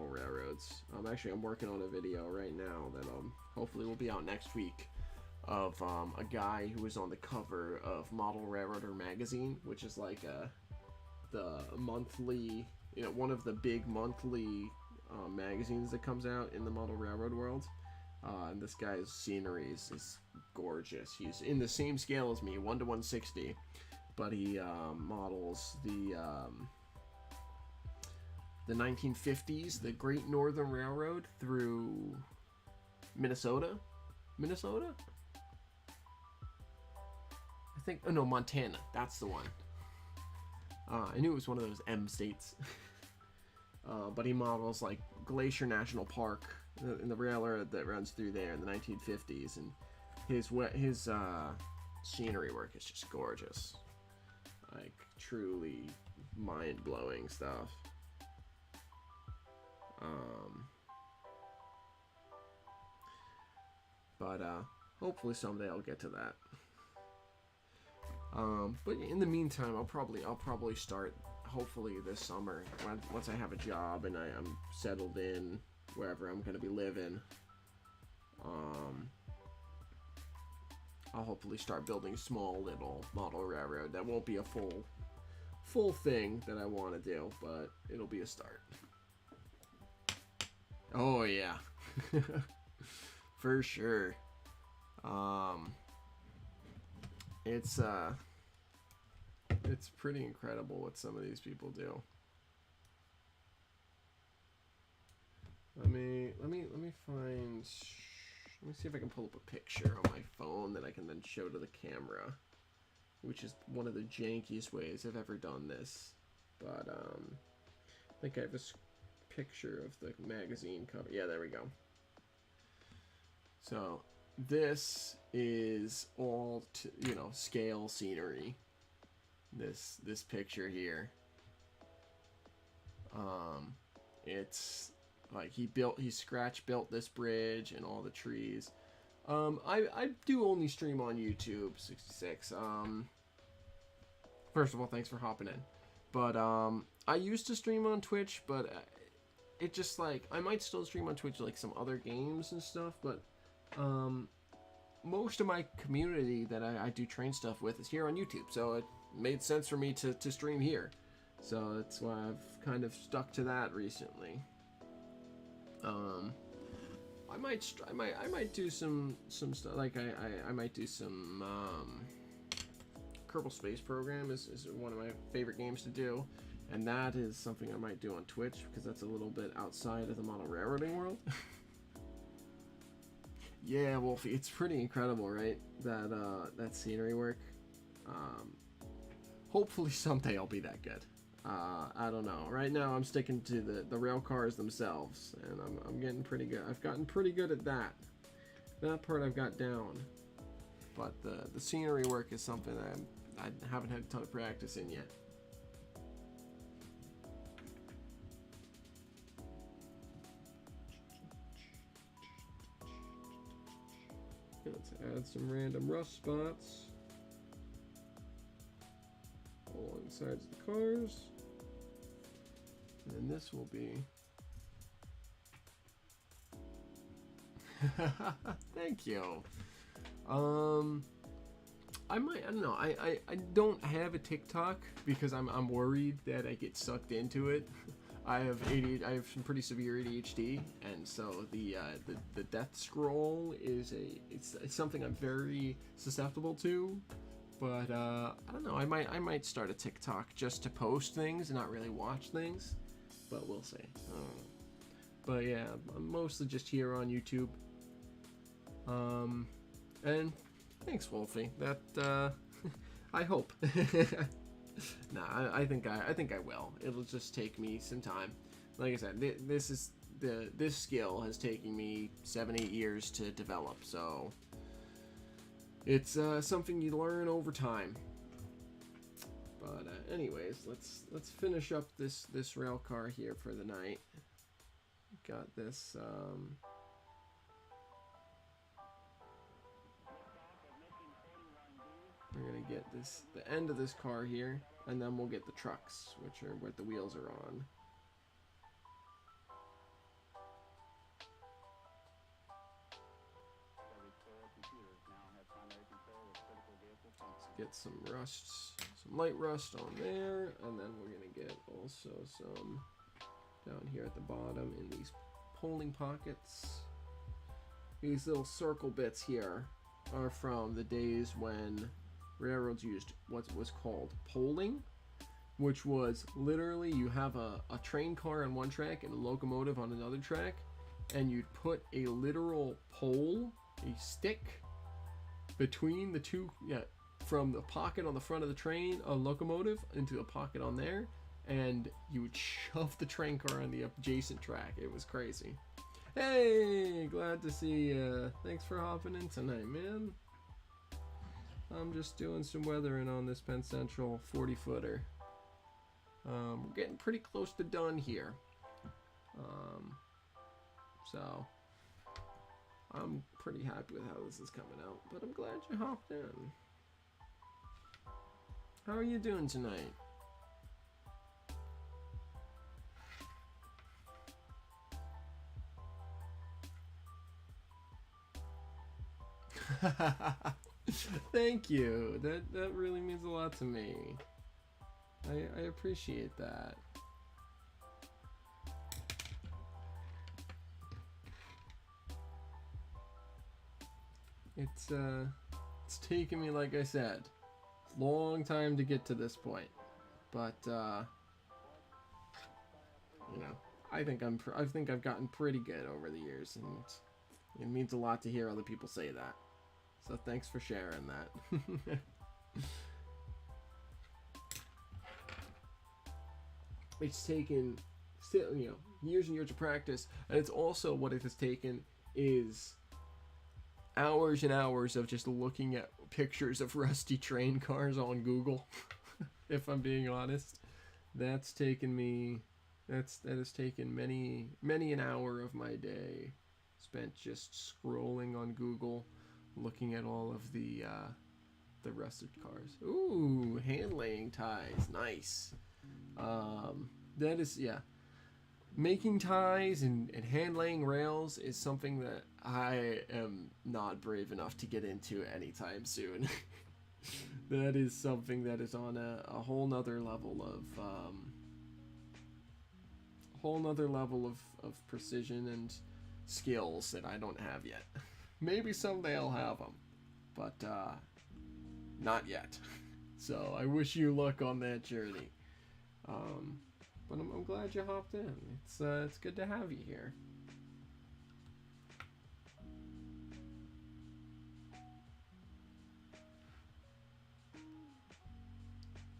railroads. Actually, I'm working on a video right now that hopefully will be out next week, of a guy who was on the cover of Model Railroader magazine, which is like the monthly, you know, one of the big monthly magazines that comes out in the model railroad world. And this guy's scenery is gorgeous. He's in the same scale as me, 1 to 160, but he models the 1950s, the Great Northern Railroad through Minnesota? I think, oh no, Montana. That's the one. I knew it was one of those M states. But he models like Glacier National Park in the railroad that runs through there in the 1950s, and his scenery work is just gorgeous. Like, truly mind-blowing stuff. But hopefully someday I'll get to that. But in the meantime, I'll probably start, hopefully this summer, once I have a job and I'm settled in wherever I'm going to be living. I'll hopefully start building a small little model railroad. That won't be a full thing that I want to do, but it'll be a start. Oh yeah. For sure. It's pretty incredible what some of these people do. Let me find Let me see if I can pull up a picture on my phone that I can then show to the camera, which is one of the jankiest ways I've ever done this. But I think I have a picture of the magazine cover. Yeah, there we go. So this is all scale scenery. This picture here. It's like he scratch built this bridge and all the trees. I do only stream on YouTube 66. First of all, thanks for hopping in. But I used to stream on Twitch, but it just like I might still stream on Twitch like some other games and stuff, but most of my community that I do train stuff with is here on YouTube, so it made sense for me to stream here. So that's why I've kind of stuck to that recently. I might do some stuff like I might do some Kerbal Space Program is one of my favorite games to do, and that is something I might do on Twitch because that's a little bit outside of the model railroading world. Yeah, Wolfie, it's pretty incredible, right? That scenery work. Hopefully someday I'll be that good. I don't know. Right now I'm sticking to the rail cars themselves, and I'm getting pretty good. I've gotten pretty good at that. That part I've got down. But the scenery work is something that I haven't had a ton of practice in yet. Let's add some random rust spots along the sides of the cars. And then this will be... Thank you. I don't know. I don't have a TikTok because I'm worried that I get sucked into it. I have some pretty severe ADHD, and so the death scroll is it's something I'm very susceptible to. But I don't know. I might start a TikTok just to post things and not really watch things, but we'll see. But yeah, I'm mostly just here on YouTube. And thanks, Wolfie. That I hope. Nah, I think I will. It'll just take me some time. Like I said, this skill has taken me 7-8 years to develop, so it's something you learn over time. But anyways, let's finish up this rail car here for the night. Got this. We're gonna get the end of this car here, and then we'll get the trucks, which are what the wheels are on. Let's get some light rust on there, and then we're gonna get also some down here at the bottom in these poling pockets. These little circle bits here are from the days when railroads used what was called poling, which was literally you have a train car on one track and a locomotive on another track, and you'd put a literal pole, a stick, between the two, from the pocket on the front of the train, a locomotive, into a pocket on there, and you would shove the train car on the adjacent track. It was crazy. Hey, glad to see you. Thanks for hopping in tonight, man. I'm just doing some weathering on this Penn Central 40-footer. We're getting pretty close to done here. So I'm pretty happy with how this is coming out, but I'm glad you hopped in. How are you doing tonight? Thank you. That really means a lot to me. I appreciate that. It's taken me, like I said, long time to get to this point, but you know, I think I've gotten pretty good over the years, and It means a lot to hear other people say that. So thanks for sharing that. It's taken, still, years and years of practice, and it's also what it has taken is hours and hours of just looking at pictures of rusty train cars on Google. If I'm being honest, that has taken many an hour of my day spent just scrolling on Google, looking at all of the rusted cars. Ooh, hand laying ties, nice. That is, yeah. Making ties and hand laying rails is something that I am not brave enough to get into anytime soon. That is something that is on a whole nother level of precision and skills that I don't have yet. Maybe someday I'll have them, but not yet. So I wish you luck on that journey. But I'm glad you hopped in. It's good to have you here.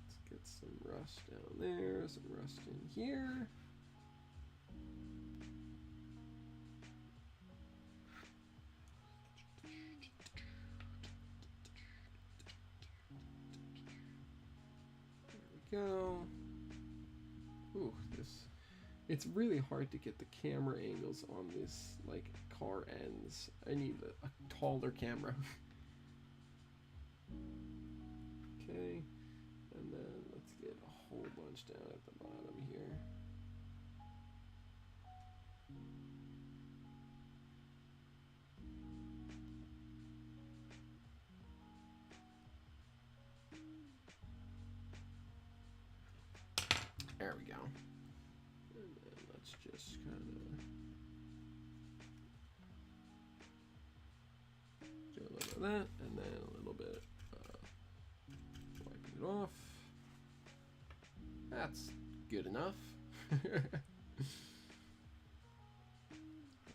Let's get some rust down there, some rust in here. There we go. Ooh, it's really hard to get the camera angles on this, like, car ends. I need a taller camera. Okay, and then let's get a whole bunch down at the bottom here. There we go. And then let's just kind of do a little bit of that, and then a little bit wiping it off. That's good enough.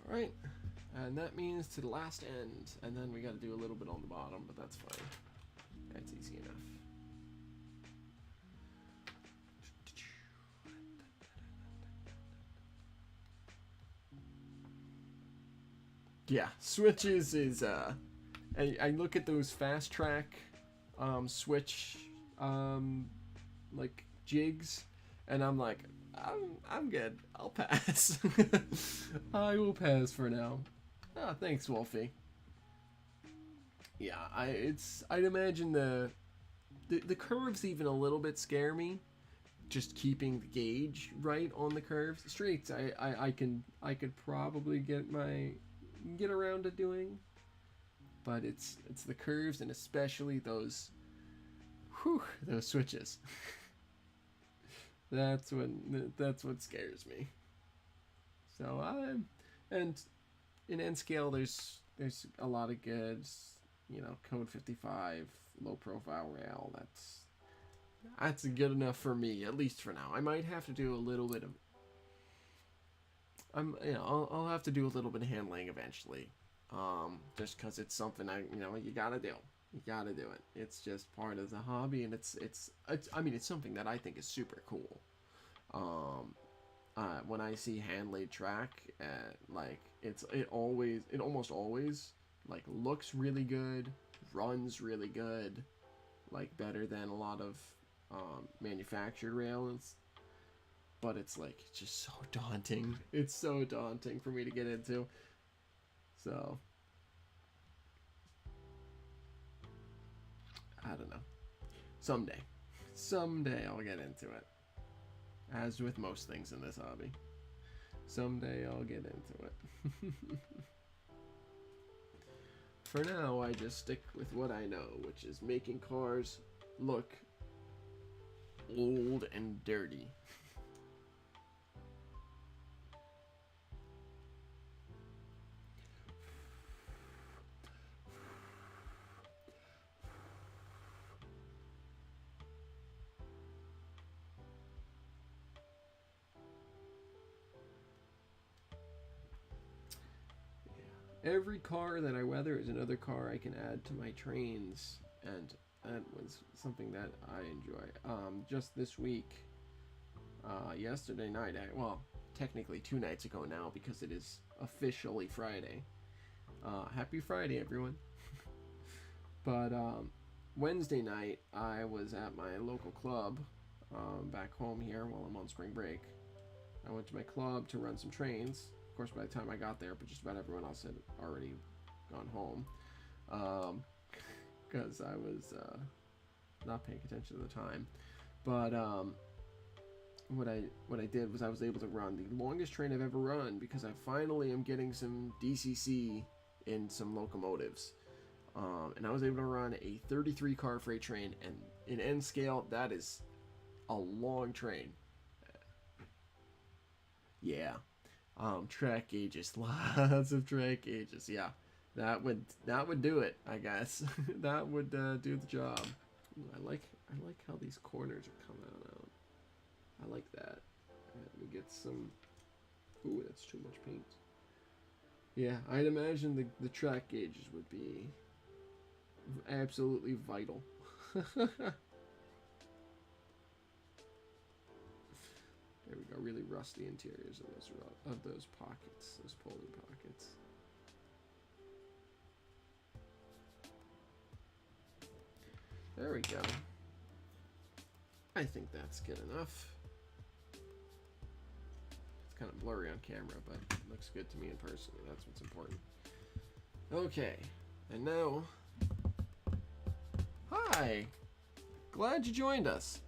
Alright, and that means to the last end, and then we got to do a little bit on the bottom, but that's fine. That's easy enough. Yeah, switches is I look at those fast track switch like jigs, and I'm like, I'm good. I'll pass. I will pass for now. Ah, thanks, Wolfie. Yeah, I'd imagine the curves even a little bit scare me. Just keeping the gauge right on the curves. The straights, I could probably get around to doing, but it's the curves, and especially those switches. That's what scares me. So and in N scale there's a lot of good, code 55 low profile rail. That's good enough for me, at least for now. I might have to do a little bit of I'll have to do a little bit of handling eventually, just because it's something you gotta do. You gotta do it. It's just part of the hobby, and it's something that I think is super cool. When I see hand laid track, it almost always like looks really good, runs really good, like better than a lot of manufactured rails. But it's just so daunting. It's so daunting for me to get into. So I don't know. Someday I'll get into it. As with most things in this hobby. Someday I'll get into it. For now, I just stick with what I know, which is making cars look old and dirty. every car that I weather is another car I can add to my trains, and that was something that I enjoy. Just this week, yesterday night, well, technically 2 nights ago now because it is officially Friday. Happy Friday, everyone. But Wednesday night, I was at my local club back home here while I'm on spring break. I went to my club to run some trains. Of course, by the time I got there, but just about everyone else had already gone home. Because I was not paying attention to the time. But what I did was I was able to run the longest train I've ever run because I finally am getting some DCC in some locomotives. And I was able to run a 33 car freight train, and in N scale, that is a long train. Yeah. Track gauges, lots of track gauges. Yeah, that would do it, I guess. That would do the job. Ooh, I like how these corners are coming out. I like that. Let me get some. Ooh, that's too much paint. Yeah, I'd imagine the track gauges would be absolutely vital. There we go. Really rusty interiors of those pockets, those polling pockets. There we go. I think that's good enough. It's kind of blurry on camera, but it looks good to me in person. That's what's important. Okay, and now, hi. Glad you joined us.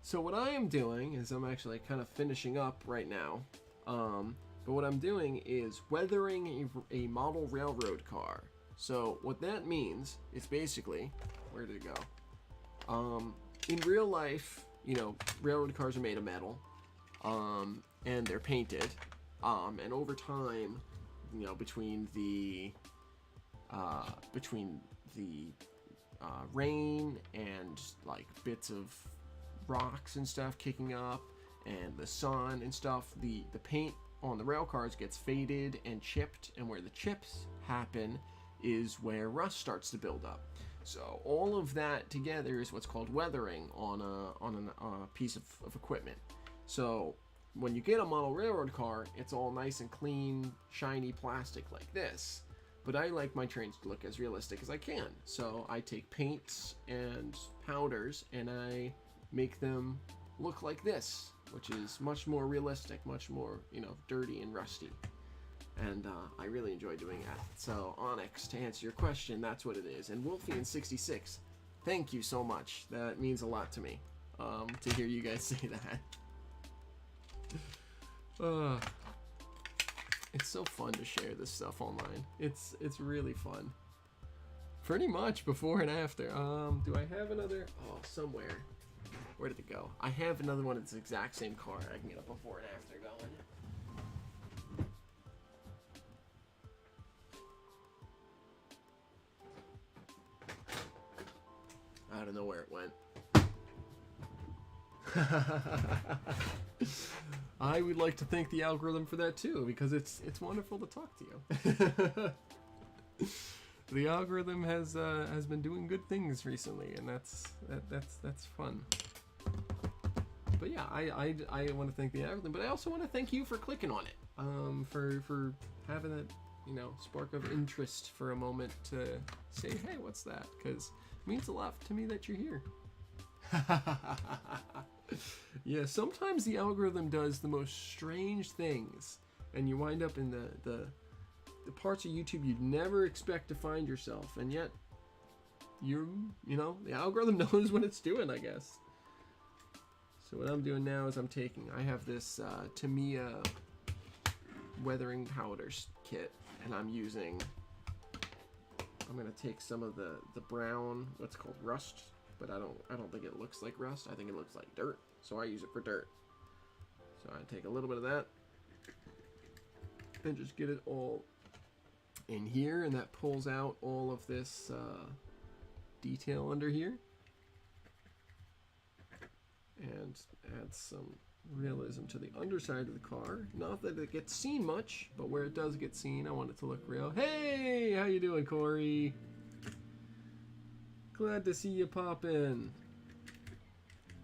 So what I am doing is I'm actually kind of finishing up right now. But what I'm doing is weathering a model railroad car. So what that means is basically, where did it go? In real life, you know, railroad cars are made of metal, and they're painted. And over time, you know, between the rain and like bits of rocks and stuff kicking up and the sun and stuff, the paint on the rail cars gets faded and chipped, and where the chips happen is where rust starts to build up. So all of that together is what's called weathering on a piece of equipment. So when you get a model railroad car, it's all nice and clean, shiny plastic like this. But I like my trains to look as realistic as I can. So I take paints and powders and I make them look like this, which is much more realistic, much more, you know, dirty and rusty. And I really enjoy doing that. So Onyx, to answer your question, that's what it is. And Wolfian66, thank you so much. That means a lot to me, to hear you guys say that. It's so fun to share this stuff online. It's really fun. Pretty much before and after. Do I have another? Oh, somewhere. Where did it go? I have another one. It's the exact same car. I can get a before and after going. I don't know where it went. I would like to thank the algorithm for that too, because it's wonderful to talk to you. The algorithm has been doing good things recently, and that's fun. But yeah, I want to thank the algorithm, but I also want to thank you for clicking on it, for having that, you know, spark of interest for a moment to say, hey, what's that? Because it means a lot to me that you're here. Yeah, sometimes the algorithm does the most strange things, and you wind up in the parts of YouTube you'd never expect to find yourself, and yet you know, the algorithm knows what it's doing, I guess. So what I'm doing now is I have this Tamiya weathering powders kit, and I'm gonna take some of the brown, what's called rust, but I don't think it looks like rust. I think it looks like dirt, so I use it for dirt. So I take a little bit of that and just get it all in here, and that pulls out all of this detail under here, and add some realism to the underside of the car. Not that it gets seen much, but where it does get seen, I want it to look real. Hey, how you doing, Corey? Glad to see you pop in.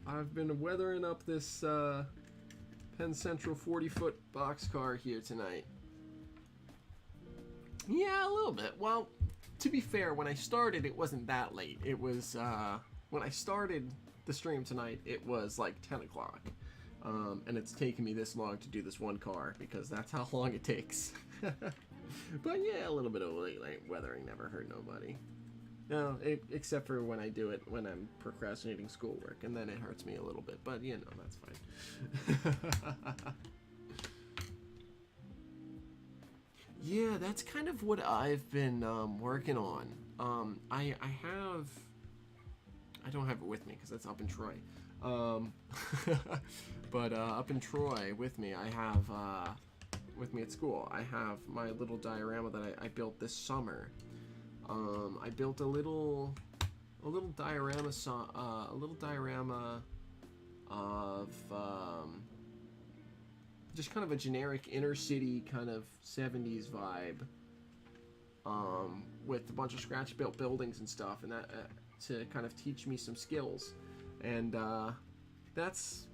I've been weathering up this Penn Central 40-foot boxcar here tonight. Yeah, a little bit. Well, to be fair, when I started, it wasn't that late. It was, when I started the stream tonight, it was like 10 o'clock. And it's taken me this long to do this one car, because that's how long it takes. But yeah, a little bit of late weathering never hurt nobody. No, except for when I do it when I'm procrastinating schoolwork, and then it hurts me a little bit, but you know, that's fine. Yeah, that's kind of what I've been working on. I don't have it with me because that's up in Troy. But up in Troy with me, I have, with me at school, I have my little diorama that I built this summer. I built a little diorama of just kind of a generic inner city kind of 70s vibe, with a bunch of scratch built buildings and stuff, and that to kind of teach me some skills, and that's,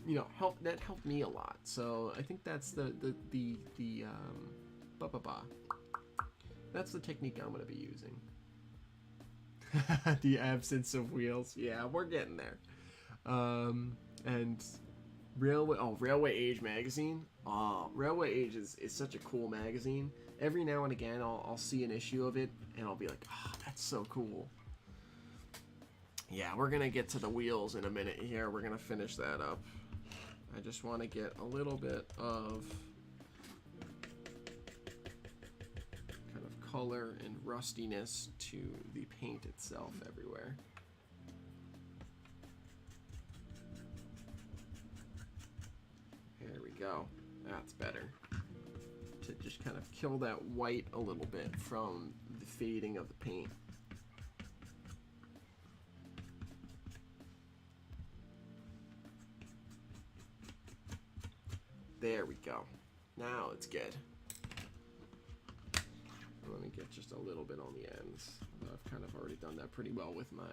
you know, that helped me a lot. So I think that's that's the technique I'm going to be using. The absence of wheels. Yeah, we're getting there. And Railway Age magazine. Railway Age is such a cool magazine. Every now and again, I'll see an issue of it, and I'll be like, oh, that's so cool. Yeah, we're going to get to the wheels in a minute here. We're going to finish that up. I just want to get a little bit of color and rustiness to the paint itself everywhere. There we go. That's better. To just kind of kill that white a little bit from the fading of the paint. There we go. Now it's good. Let me get just a little bit on the ends. I've kind of already done that pretty well with my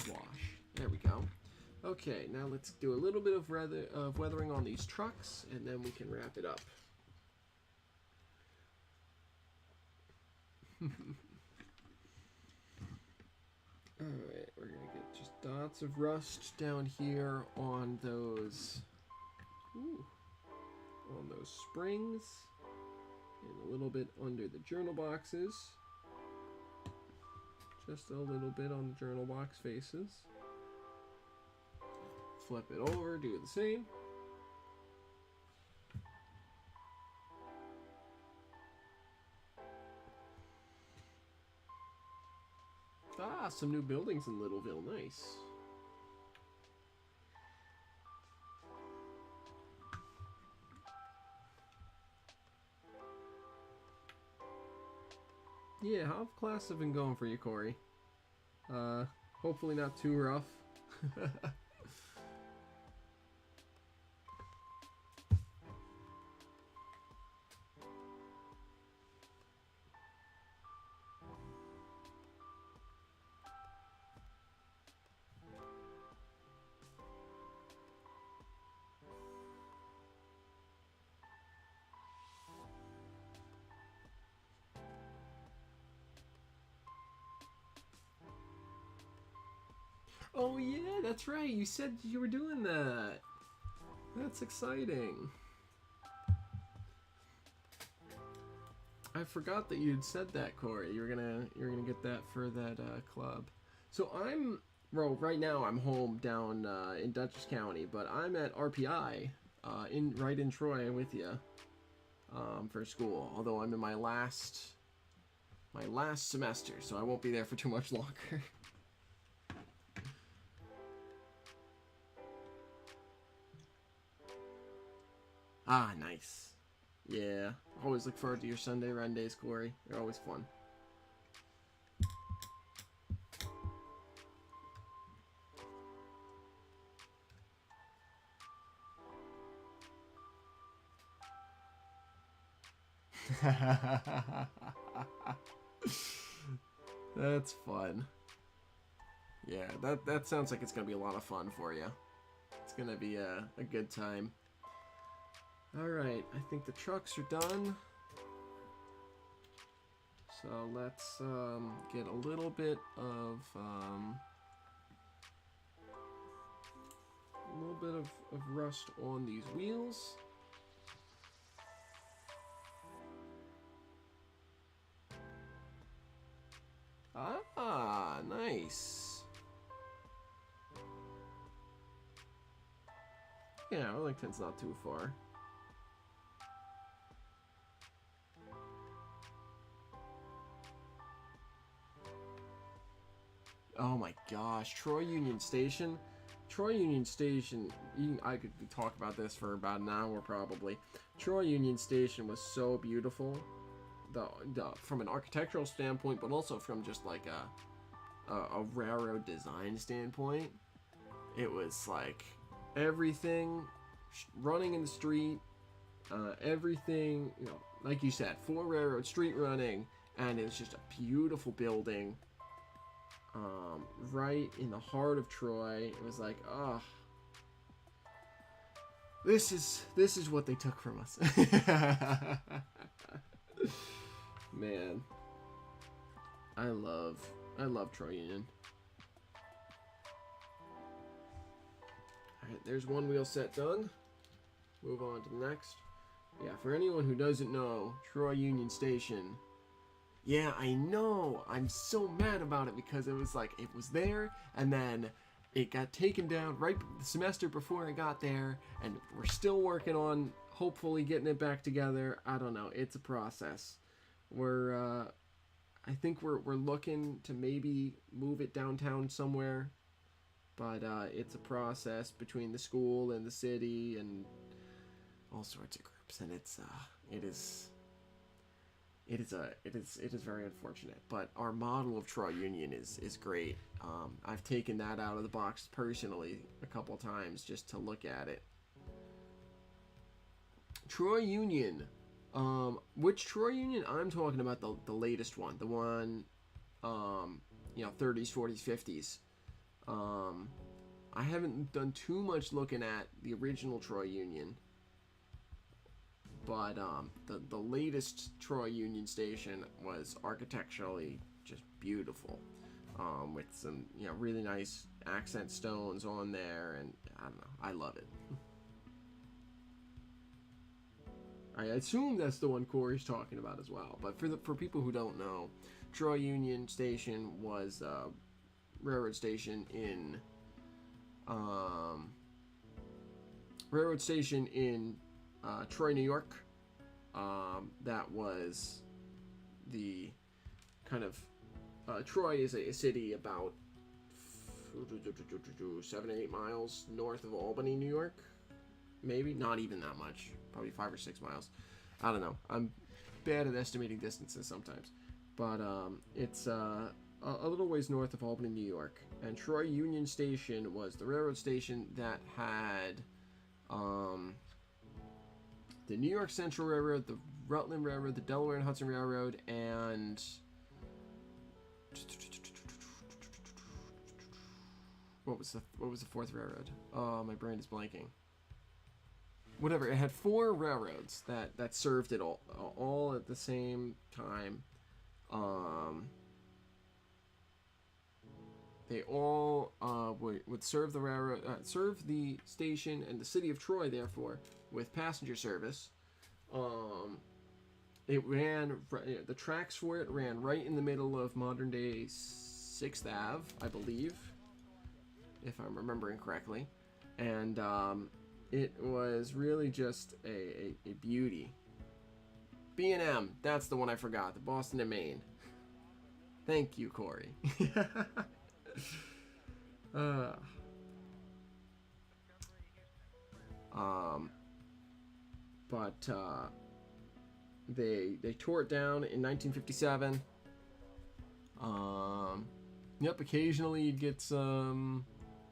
wash. There we go. Okay, now let's do a little bit of weathering on these trucks, and then we can wrap it up. Alright, we're going to get just dots of rust down here on those... Ooh, on those springs, and a little bit under the journal boxes, just a little bit on the journal box faces. Flip it over, do the same. Ah, some new buildings in Littleville, nice. Yeah, how have class have been going for you, Corey? Hopefully not too rough. Oh yeah, that's right. You said you were doing that. That's exciting. I forgot that you'd said that, Corey. You're gonna get that for that club. So right now I'm home down in Dutchess County, but I'm at RPI right in Troy with you for school. Although I'm in my last semester, so I won't be there for too much longer. Ah, nice. Yeah, always look forward to your Sunday run days, Corey. They're always fun. That's fun. Yeah, that sounds like it's gonna be a lot of fun for you. It's gonna be a good time. Alright, I think the trucks are done. So let's get a little bit of rust on these wheels. Ah, nice. Yeah, Arlington's not too far. Oh my gosh, Troy Union Station. Troy Union Station, I could talk about this for about an hour probably. Troy Union Station was so beautiful. From an architectural standpoint, but also from just like a railroad design standpoint. It was like everything running in the street, everything, you know, like you said, full railroad street running, and it was just a beautiful building. Right in the heart of Troy. It was like, oh, this is what they took from us. Man, I love Troy Union. Alright, there's one wheel set done. Move on to the next. Yeah, for anyone who doesn't know, Troy Union Station. Yeah, I know. I'm so mad about it because it was like, it was there, and then it got taken down right the semester before I got there, and we're still working on hopefully getting it back together. I don't know. It's a process. I think we're looking to maybe move it downtown somewhere, but it's a process between the school and the city and all sorts of groups, and it is very unfortunate. But our model of Troy Union is great. I've taken that out of the box personally a couple times just to look at it. Troy Union. Which Troy Union? I'm talking about the latest one, the one, 30s, 40s, 50s. I haven't done too much looking at the original Troy Union, but the latest Troy Union Station was architecturally just beautiful, with some really nice accent stones on there, and I don't know, I love it. I assume that's the one Corey's talking about as well. But for people who don't know, Troy Union Station was a railroad station in Troy, New York. That was the kind of Troy is a city about 7 or 8 miles north of Albany, New York. Maybe not even that much. Probably 5 or 6 miles. I don't know. I'm bad at estimating distances sometimes. But it's a little ways north of Albany, New York. And Troy Union Station was the railroad station that had the New York Central Railroad, the Rutland Railroad, the Delaware and Hudson Railroad, and what was the fourth railroad? Oh, my brain is blanking. Whatever, it had 4 railroads that served it all at the same time. They all would serve the railroad, serve the station and the city of Troy, therefore, with passenger service. It ran, the tracks for it ran right in the middle of modern day 6th Ave, I believe, if I'm remembering correctly, and it was really just a beauty. B&M, that's the one I forgot, the Boston and Maine. Thank you, Corey. They tore it down in 1957. Yep, occasionally you'd get some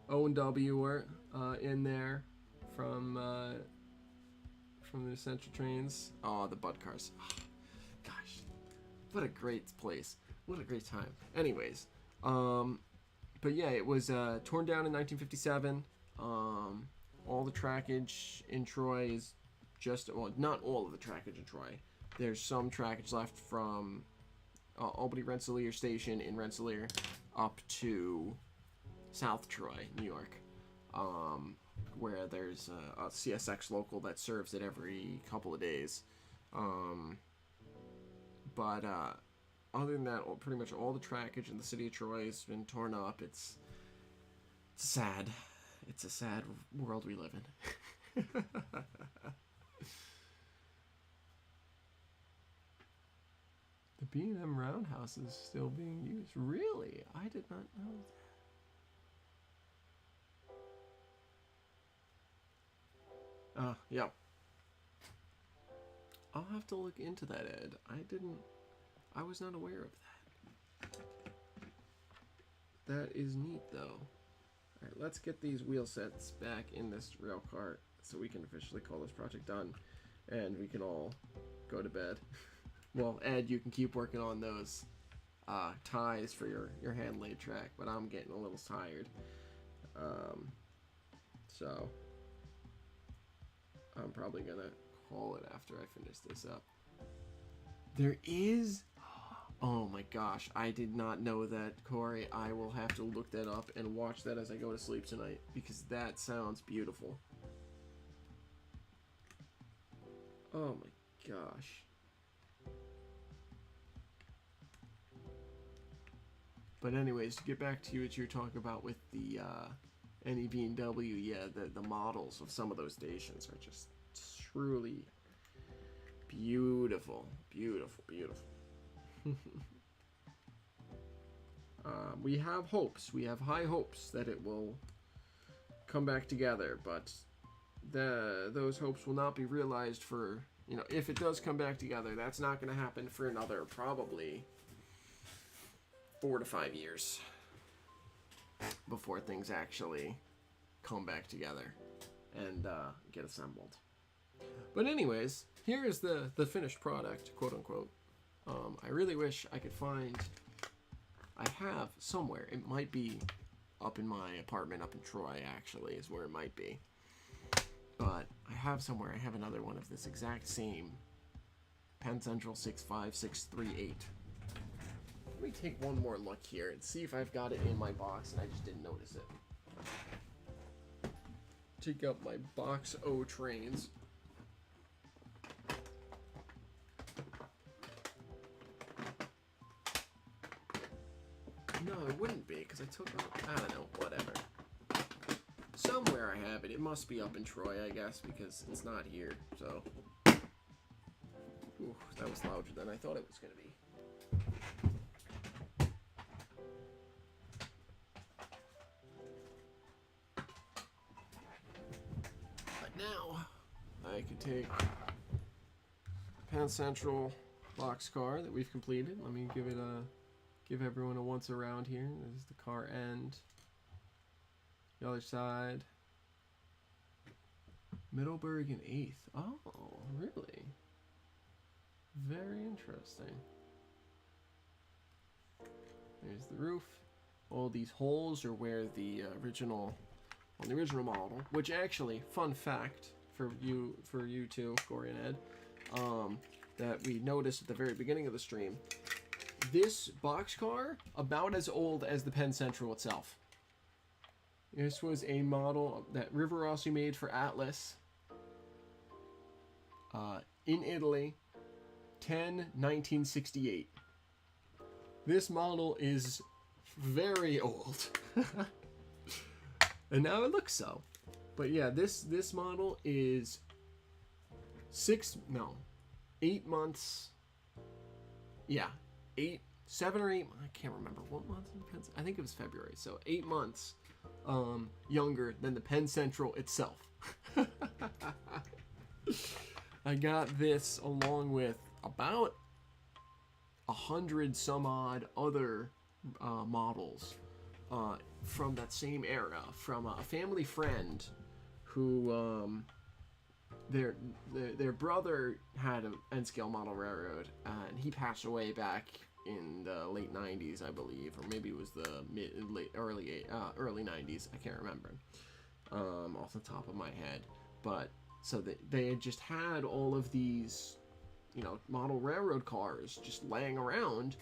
O&W in there from the Central trains. Oh, the Bud cars. gosh, what a great place. What a great time. Anyways, but yeah, it was torn down in 1957. All the trackage in Troy is just, well, not all of the trackage in Troy. There's some trackage left from Albany Rensselaer Station in Rensselaer up to South Troy, New York, where there's a CSX local that serves it every couple of days. But other than that, pretty much all the trackage in the city of Troy has been torn up. It's sad. It's a sad world we live in. The B&M Roundhouse is still being used. Really? I did not know that. Yeah. I'll have to look into that, Ed. I was not aware of that. That is neat, though. Alright, let's get these wheel sets back in this rail cart so we can officially call this project done. And we can all go to bed. Well, Ed, you can keep working on those ties for your hand-laid track, but I'm getting a little tired. So I'm probably gonna call it after I finish this up. There is... Oh my gosh, I did not know that, Corey. I will have to look that up and watch that as I go to sleep tonight, because that sounds beautiful. Oh my gosh. But anyways, to get back to what you were talking about with the NEB&W, yeah, the models of some of those stations are just truly beautiful. Beautiful, beautiful. We have hopes. We have high hopes that it will come back together, but those hopes will not be realized for, you know, if it does come back together, that's not going to happen for another probably 4 to 5 years before things actually come back together and get assembled. But anyways, here is the finished product, quote unquote. I really wish I could find... I have somewhere. It might be up in my apartment up in Troy, actually, is where it might be. But I have somewhere. I have another one of this exact same Penn Central 65638. Let me take one more look here and see if I've got it in my box and I just didn't notice it. Take out my box O trains. No, it wouldn't be, because I took out, I don't know, whatever. Somewhere I have it. It must be up in Troy, I guess, because it's not here, so. Ooh, that was louder than I thought it was going to be. But now, I can take Penn Central boxcar that we've completed. Let me give it a... Give everyone a once around here. This is the car end. The other side. Middleburg and 8th. Oh, really? Very interesting. There's the roof. All these holes are where the original model, which actually, fun fact for you two, Corey and Ed, that we noticed at the very beginning of the stream. This boxcar, about as old as the Penn Central itself. This was a model that River Rossi made for Atlas in Italy, 1968. This model is very old. And now it looks so. But yeah, this model is 8 months. Yeah. 7 or 8, I can't remember what month it depends. I think it was February, so 8 months younger than the Penn Central itself. I got this along with about 100 some odd other models from that same era, from a family friend who their brother had an N-scale model railroad, and he passed away back in the late 90s, I believe, or maybe it was the early 90s. I can't remember off the top of my head. But so they had just had all of these, model railroad cars just laying around.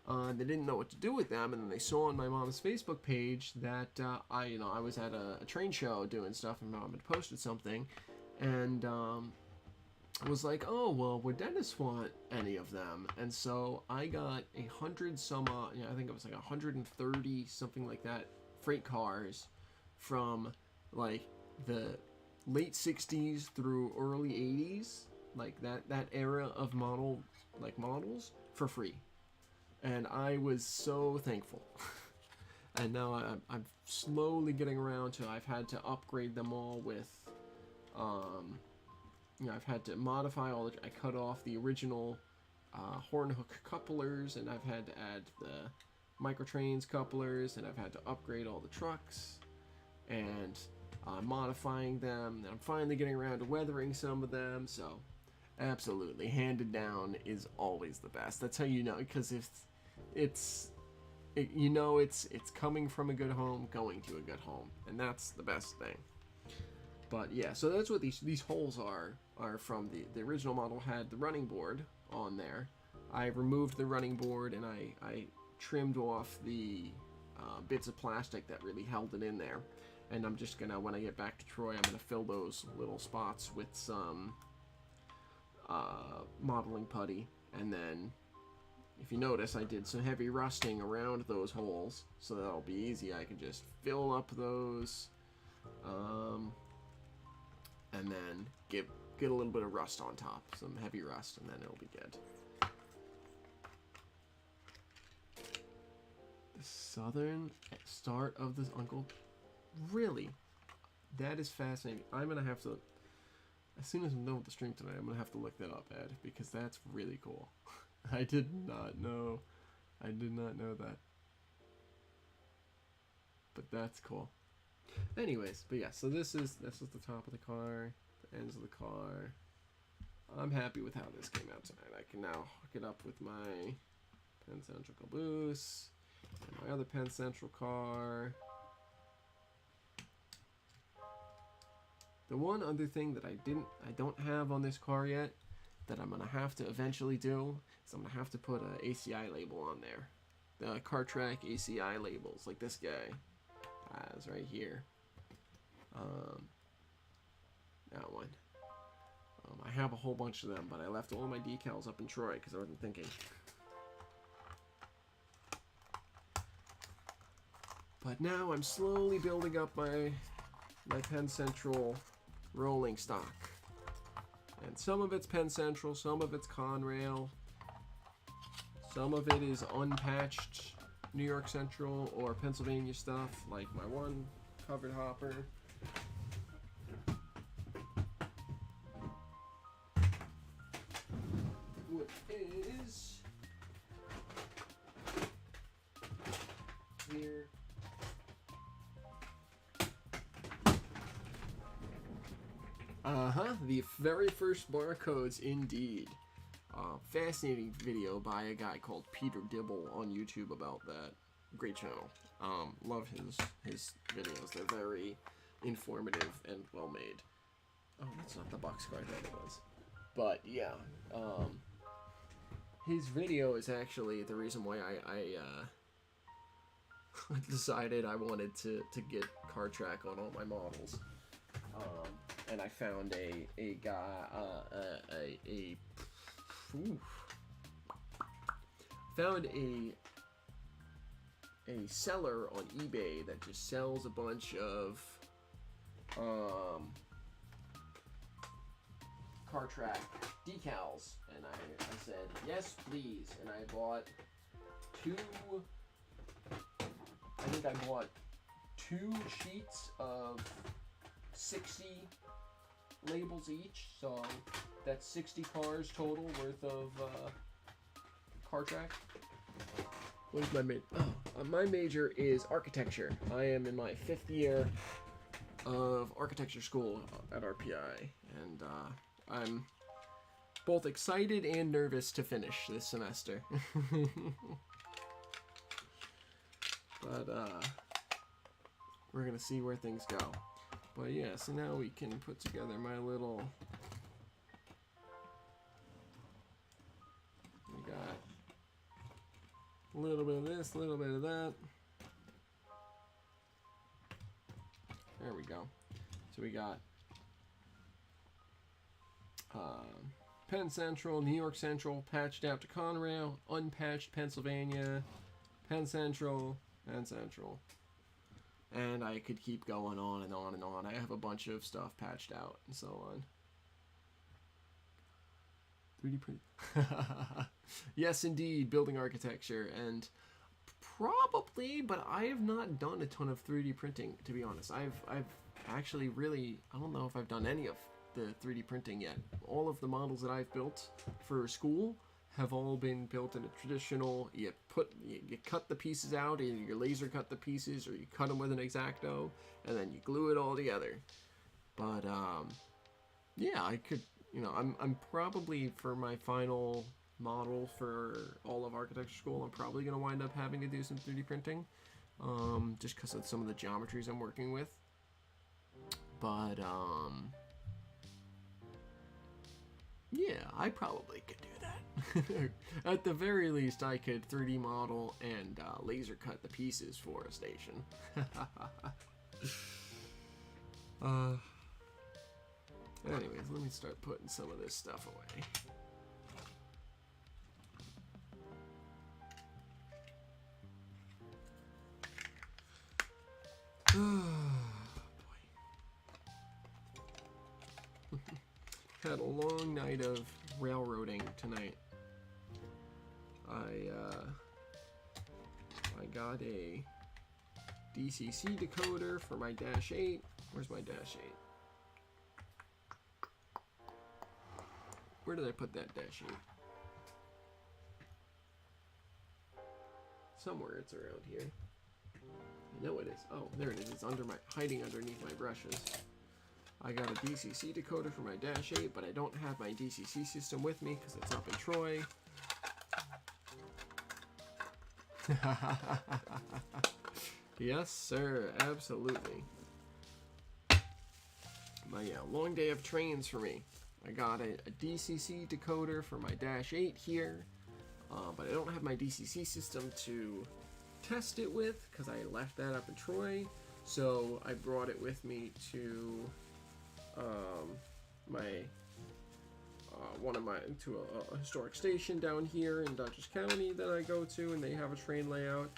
They didn't know what to do with them, and then they saw on my mom's Facebook page that I was at a train show doing stuff, and my mom had posted something, and was like, oh, well, would Dennis want any of them? And so I got 100 some odd, I think it was like 130, something like that, freight cars from like the late 60s through early 80s, like that era of models for free. And I was so thankful. And now I'm slowly getting around to, I've had to upgrade them all with, I've had to modify all I cut off the original horn hook couplers, and I've had to add the Microtrains couplers, and I've had to upgrade all the trucks, and modifying them, and I'm finally getting around to weathering some of them, so absolutely, handed down is always the best. That's how you know, because if it's coming from a good home, going to a good home, and that's the best thing. But yeah, so that's what these holes are from the original model. Had the running board on there. I removed the running board, and I trimmed off the bits of plastic that really held it in there. And I'm just gonna, when I get back to Troy, I'm gonna fill those little spots with some modeling putty, and then if you notice, I did some heavy rusting around those holes, so that'll be easy. I can just fill up those, and then get a little bit of rust on top, some heavy rust, and then it'll be good. The southern start of this Uncle, really? That is fascinating. I'm gonna have to, as soon as I'm done with the stream tonight, I'm gonna have to look that up, Ed, because that's really cool. I did not know that. But that's cool. Anyways, but yeah, so this is the top of the car, the ends of the car. I'm happy with how this came out tonight. I can now hook it up with my Penn Central caboose and my other Penn Central car. The one other thing that I don't have on this car yet, that I'm gonna have to eventually do, is I'm gonna have to put a ACI label on there. The CarTrack ACI labels, like this guy has right here. That one. I have a whole bunch of them, but I left all my decals up in Troy because I wasn't thinking. But now I'm slowly building up my Penn Central rolling stock. And some of it's Penn Central, some of it's Conrail, some of it is unpatched New York Central or Pennsylvania stuff, like my one covered hopper. What is here? The very first barcodes, indeed. Fascinating video by a guy called Peter Dibble on YouTube about that. Great channel. Love his videos. They're very informative and well made. Oh, that's not the boxcar that it was. But yeah, his video is actually the reason why I decided I wanted to get CarTrack on all my models. And I found a guy, found a seller on eBay that just sells a bunch of CarTrack decals, and I said yes please, and I bought two sheets of 60 labels each, so that's 60 cars total worth of CarTrack. What is my major? My major is architecture. I am in my 5th year of architecture school at RPI, and I'm both excited and nervous to finish this semester. But we're gonna see where things go. But yeah, so now we can put together my little. We got a little bit of this, a little bit of that. There we go. So we got Penn Central, New York Central, patched out to Conrail, unpatched Pennsylvania, Penn Central, Penn Central. And I could keep going on and on and on. I have a bunch of stuff patched out and so on. 3D print. Yes, indeed, building architecture. And probably, but I have not done a ton of 3D printing, to be honest. I've actually really, I don't know if I've done any of the 3D printing yet. All of the models that I've built for school have all been built in a traditional, you cut the pieces out, and you laser cut the pieces, or you cut them with an X-Acto, and then you glue it all together. But yeah, I could, you know, I'm probably, for my final model for all of architecture school, I'm probably going to wind up having to do some 3D printing, just because of some of the geometries I'm working with. But yeah, I probably could do that. At the very least, I could 3D model and laser cut the pieces for a station. Anyways, let me start putting some of this stuff away. Had a long night of railroading tonight. I got a DCC decoder for my Dash 8. Where's my Dash 8? Where did I put that Dash 8? Somewhere it's around here. I know it is. Oh, there it is. It's under hiding underneath my brushes. I got a DCC decoder for my Dash 8, but I don't have my DCC system with me because it's up in Troy. Yes, sir. Absolutely. But yeah, long day of trains for me. I got a DCC decoder for my Dash 8 here, but I don't have my DCC system to test it with because I left that up in Troy. So I brought it with me to a historic station down here in Dutchess County that I go to, and they have a train layout.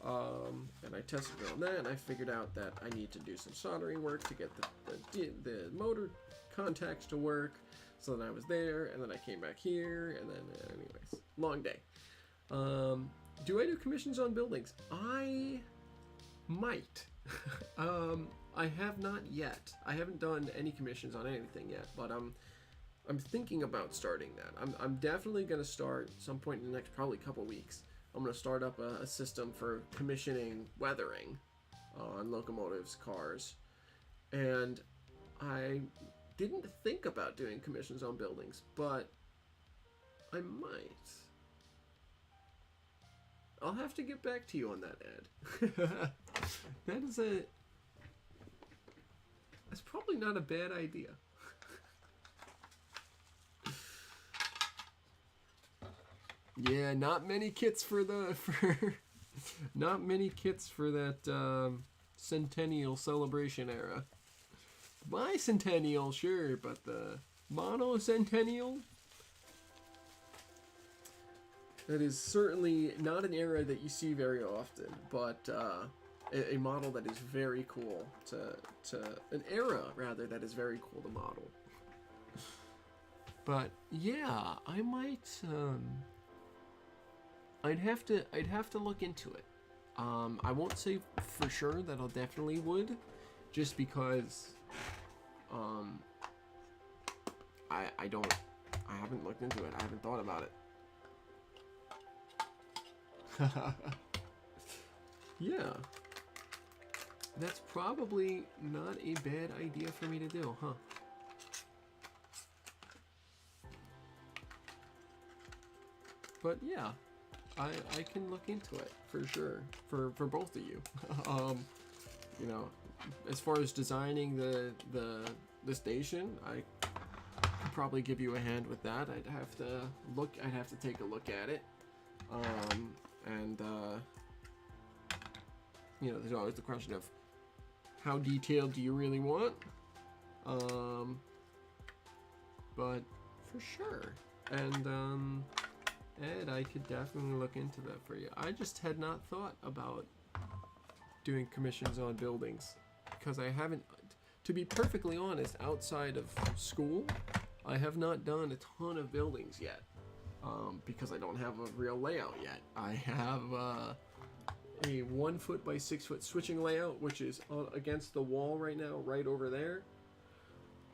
And I tested it on that, and I figured out that I need to do some soldering work to get the motor contacts to work. So then I was there, and then I came back here, and then anyways, long day. Do I do commissions on buildings? I might. I have not yet. I haven't done any commissions on anything yet, but I'm thinking about starting that. I'm definitely going to start some point in the next probably couple weeks. I'm going to start up a system for commissioning weathering on locomotives, cars, and I didn't think about doing commissions on buildings, but I might. I'll have to get back to you on that, Ed. That's probably not a bad idea. Yeah, not many kits for not many kits for that Centennial celebration era. Bicentennial, sure, but the Monocentennial? That is certainly not an era that you see very often, but a model that is very cool an era rather that is very cool to model. But yeah, I might I'd have to look into it. I won't say for sure that I'll definitely would, just because I haven't looked into it. I haven't thought about it. Yeah. That's probably not a bad idea for me to do, huh? But yeah, I can look into it for sure for both of you. You know, as far as designing the station, I could probably give you a hand with that. I'd have to take a look at it. You know, there's always the question of how detailed do you really want? But for sure. And Ed, I could definitely look into that for you. I just had not thought about doing commissions on buildings because I haven't, to be perfectly honest, outside of school, I have not done a ton of buildings yet. Because I don't have a real layout yet. I have a 1 foot by 6 foot switching layout, which is against the wall right now, right over there.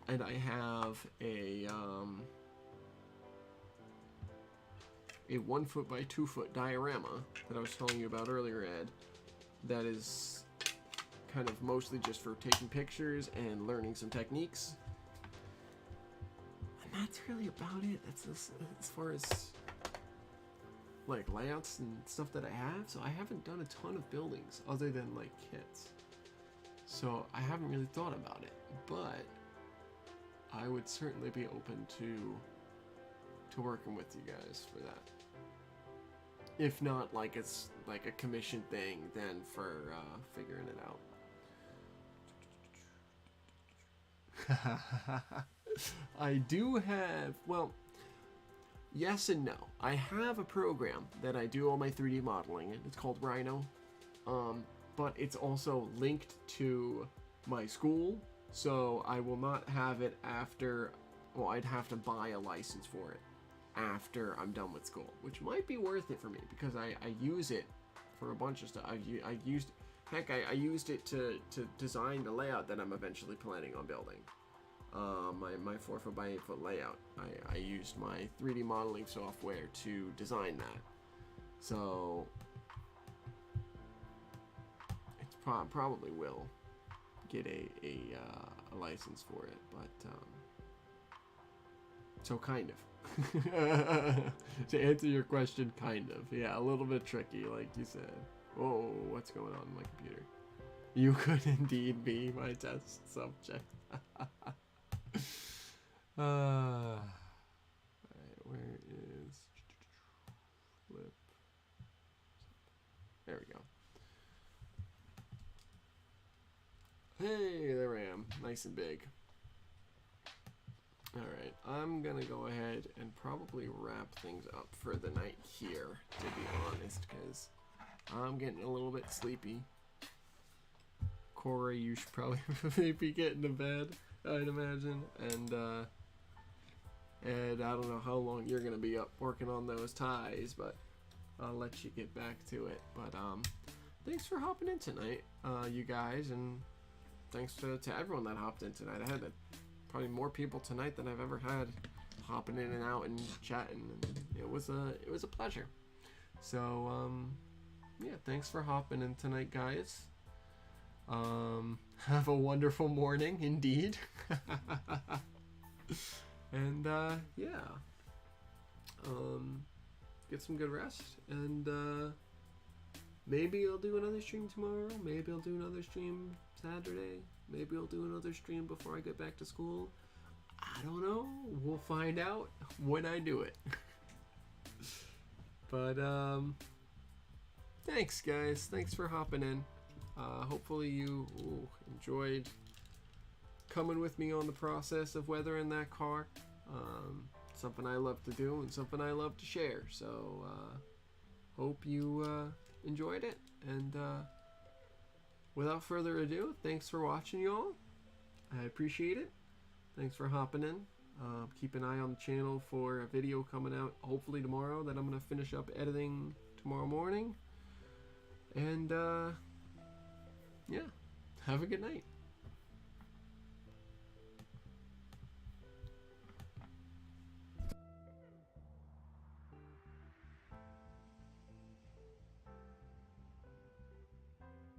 And I have a 1 foot by 2 foot diorama that I was telling you about earlier, Ed. That is kind of mostly just for taking pictures and learning some techniques. And that's really about it. That's as far as like layouts and stuff that I have. So I haven't done a ton of buildings other than like kits. So I haven't really thought about it, but I would certainly be open to working with you guys for that. If not like it's like a commission thing, then for figuring it out. I do have, well, yes and no. I have a program that I do all my 3D modeling in. It's called Rhino. But it's also linked to my school, so I will not have it after, well, I'd have to buy a license for it after I'm done with school, which might be worth it for me because I use it for a bunch of stuff. I used it to design the layout that I'm eventually planning on building. My 4 foot by 8 foot layout. I used my 3D modeling software to design that. So it's probably will get a license for it, but so kind of. To answer your question, kind of. Yeah, a little bit tricky, like you said. Whoa, what's going on in my computer? You could indeed be my test subject. Alright, where is flip? There we go. Hey, there I am, nice and big. Alright, I'm gonna go ahead and probably wrap things up for the night here, to be honest, because I'm getting a little bit sleepy. Corey, you should probably be getting to bed, I'd imagine, and Ed, I don't know how long you're gonna be up working on those ties, but I'll let you get back to it. But thanks for hopping in tonight, you guys, and thanks to everyone that hopped in tonight. I had probably more people tonight than I've ever had hopping in and out and chatting, and it was a pleasure. So yeah, thanks for hopping in tonight, guys. Have a wonderful morning indeed. And yeah, get some good rest, and maybe I'll do another stream tomorrow, maybe I'll do another stream Saturday, maybe I'll do another stream before I get back to school. I don't know, we'll find out when I do it. But thanks guys, thanks for hopping in. Hopefully you enjoyed coming with me on the process of weathering that car. Something I love to do and something I love to share. So hope you enjoyed it, and without further ado, thanks for watching, y'all. I appreciate it. Thanks for hopping in. Keep an eye on the channel for a video coming out hopefully tomorrow that I'm gonna finish up editing tomorrow morning. And yeah, have a good night.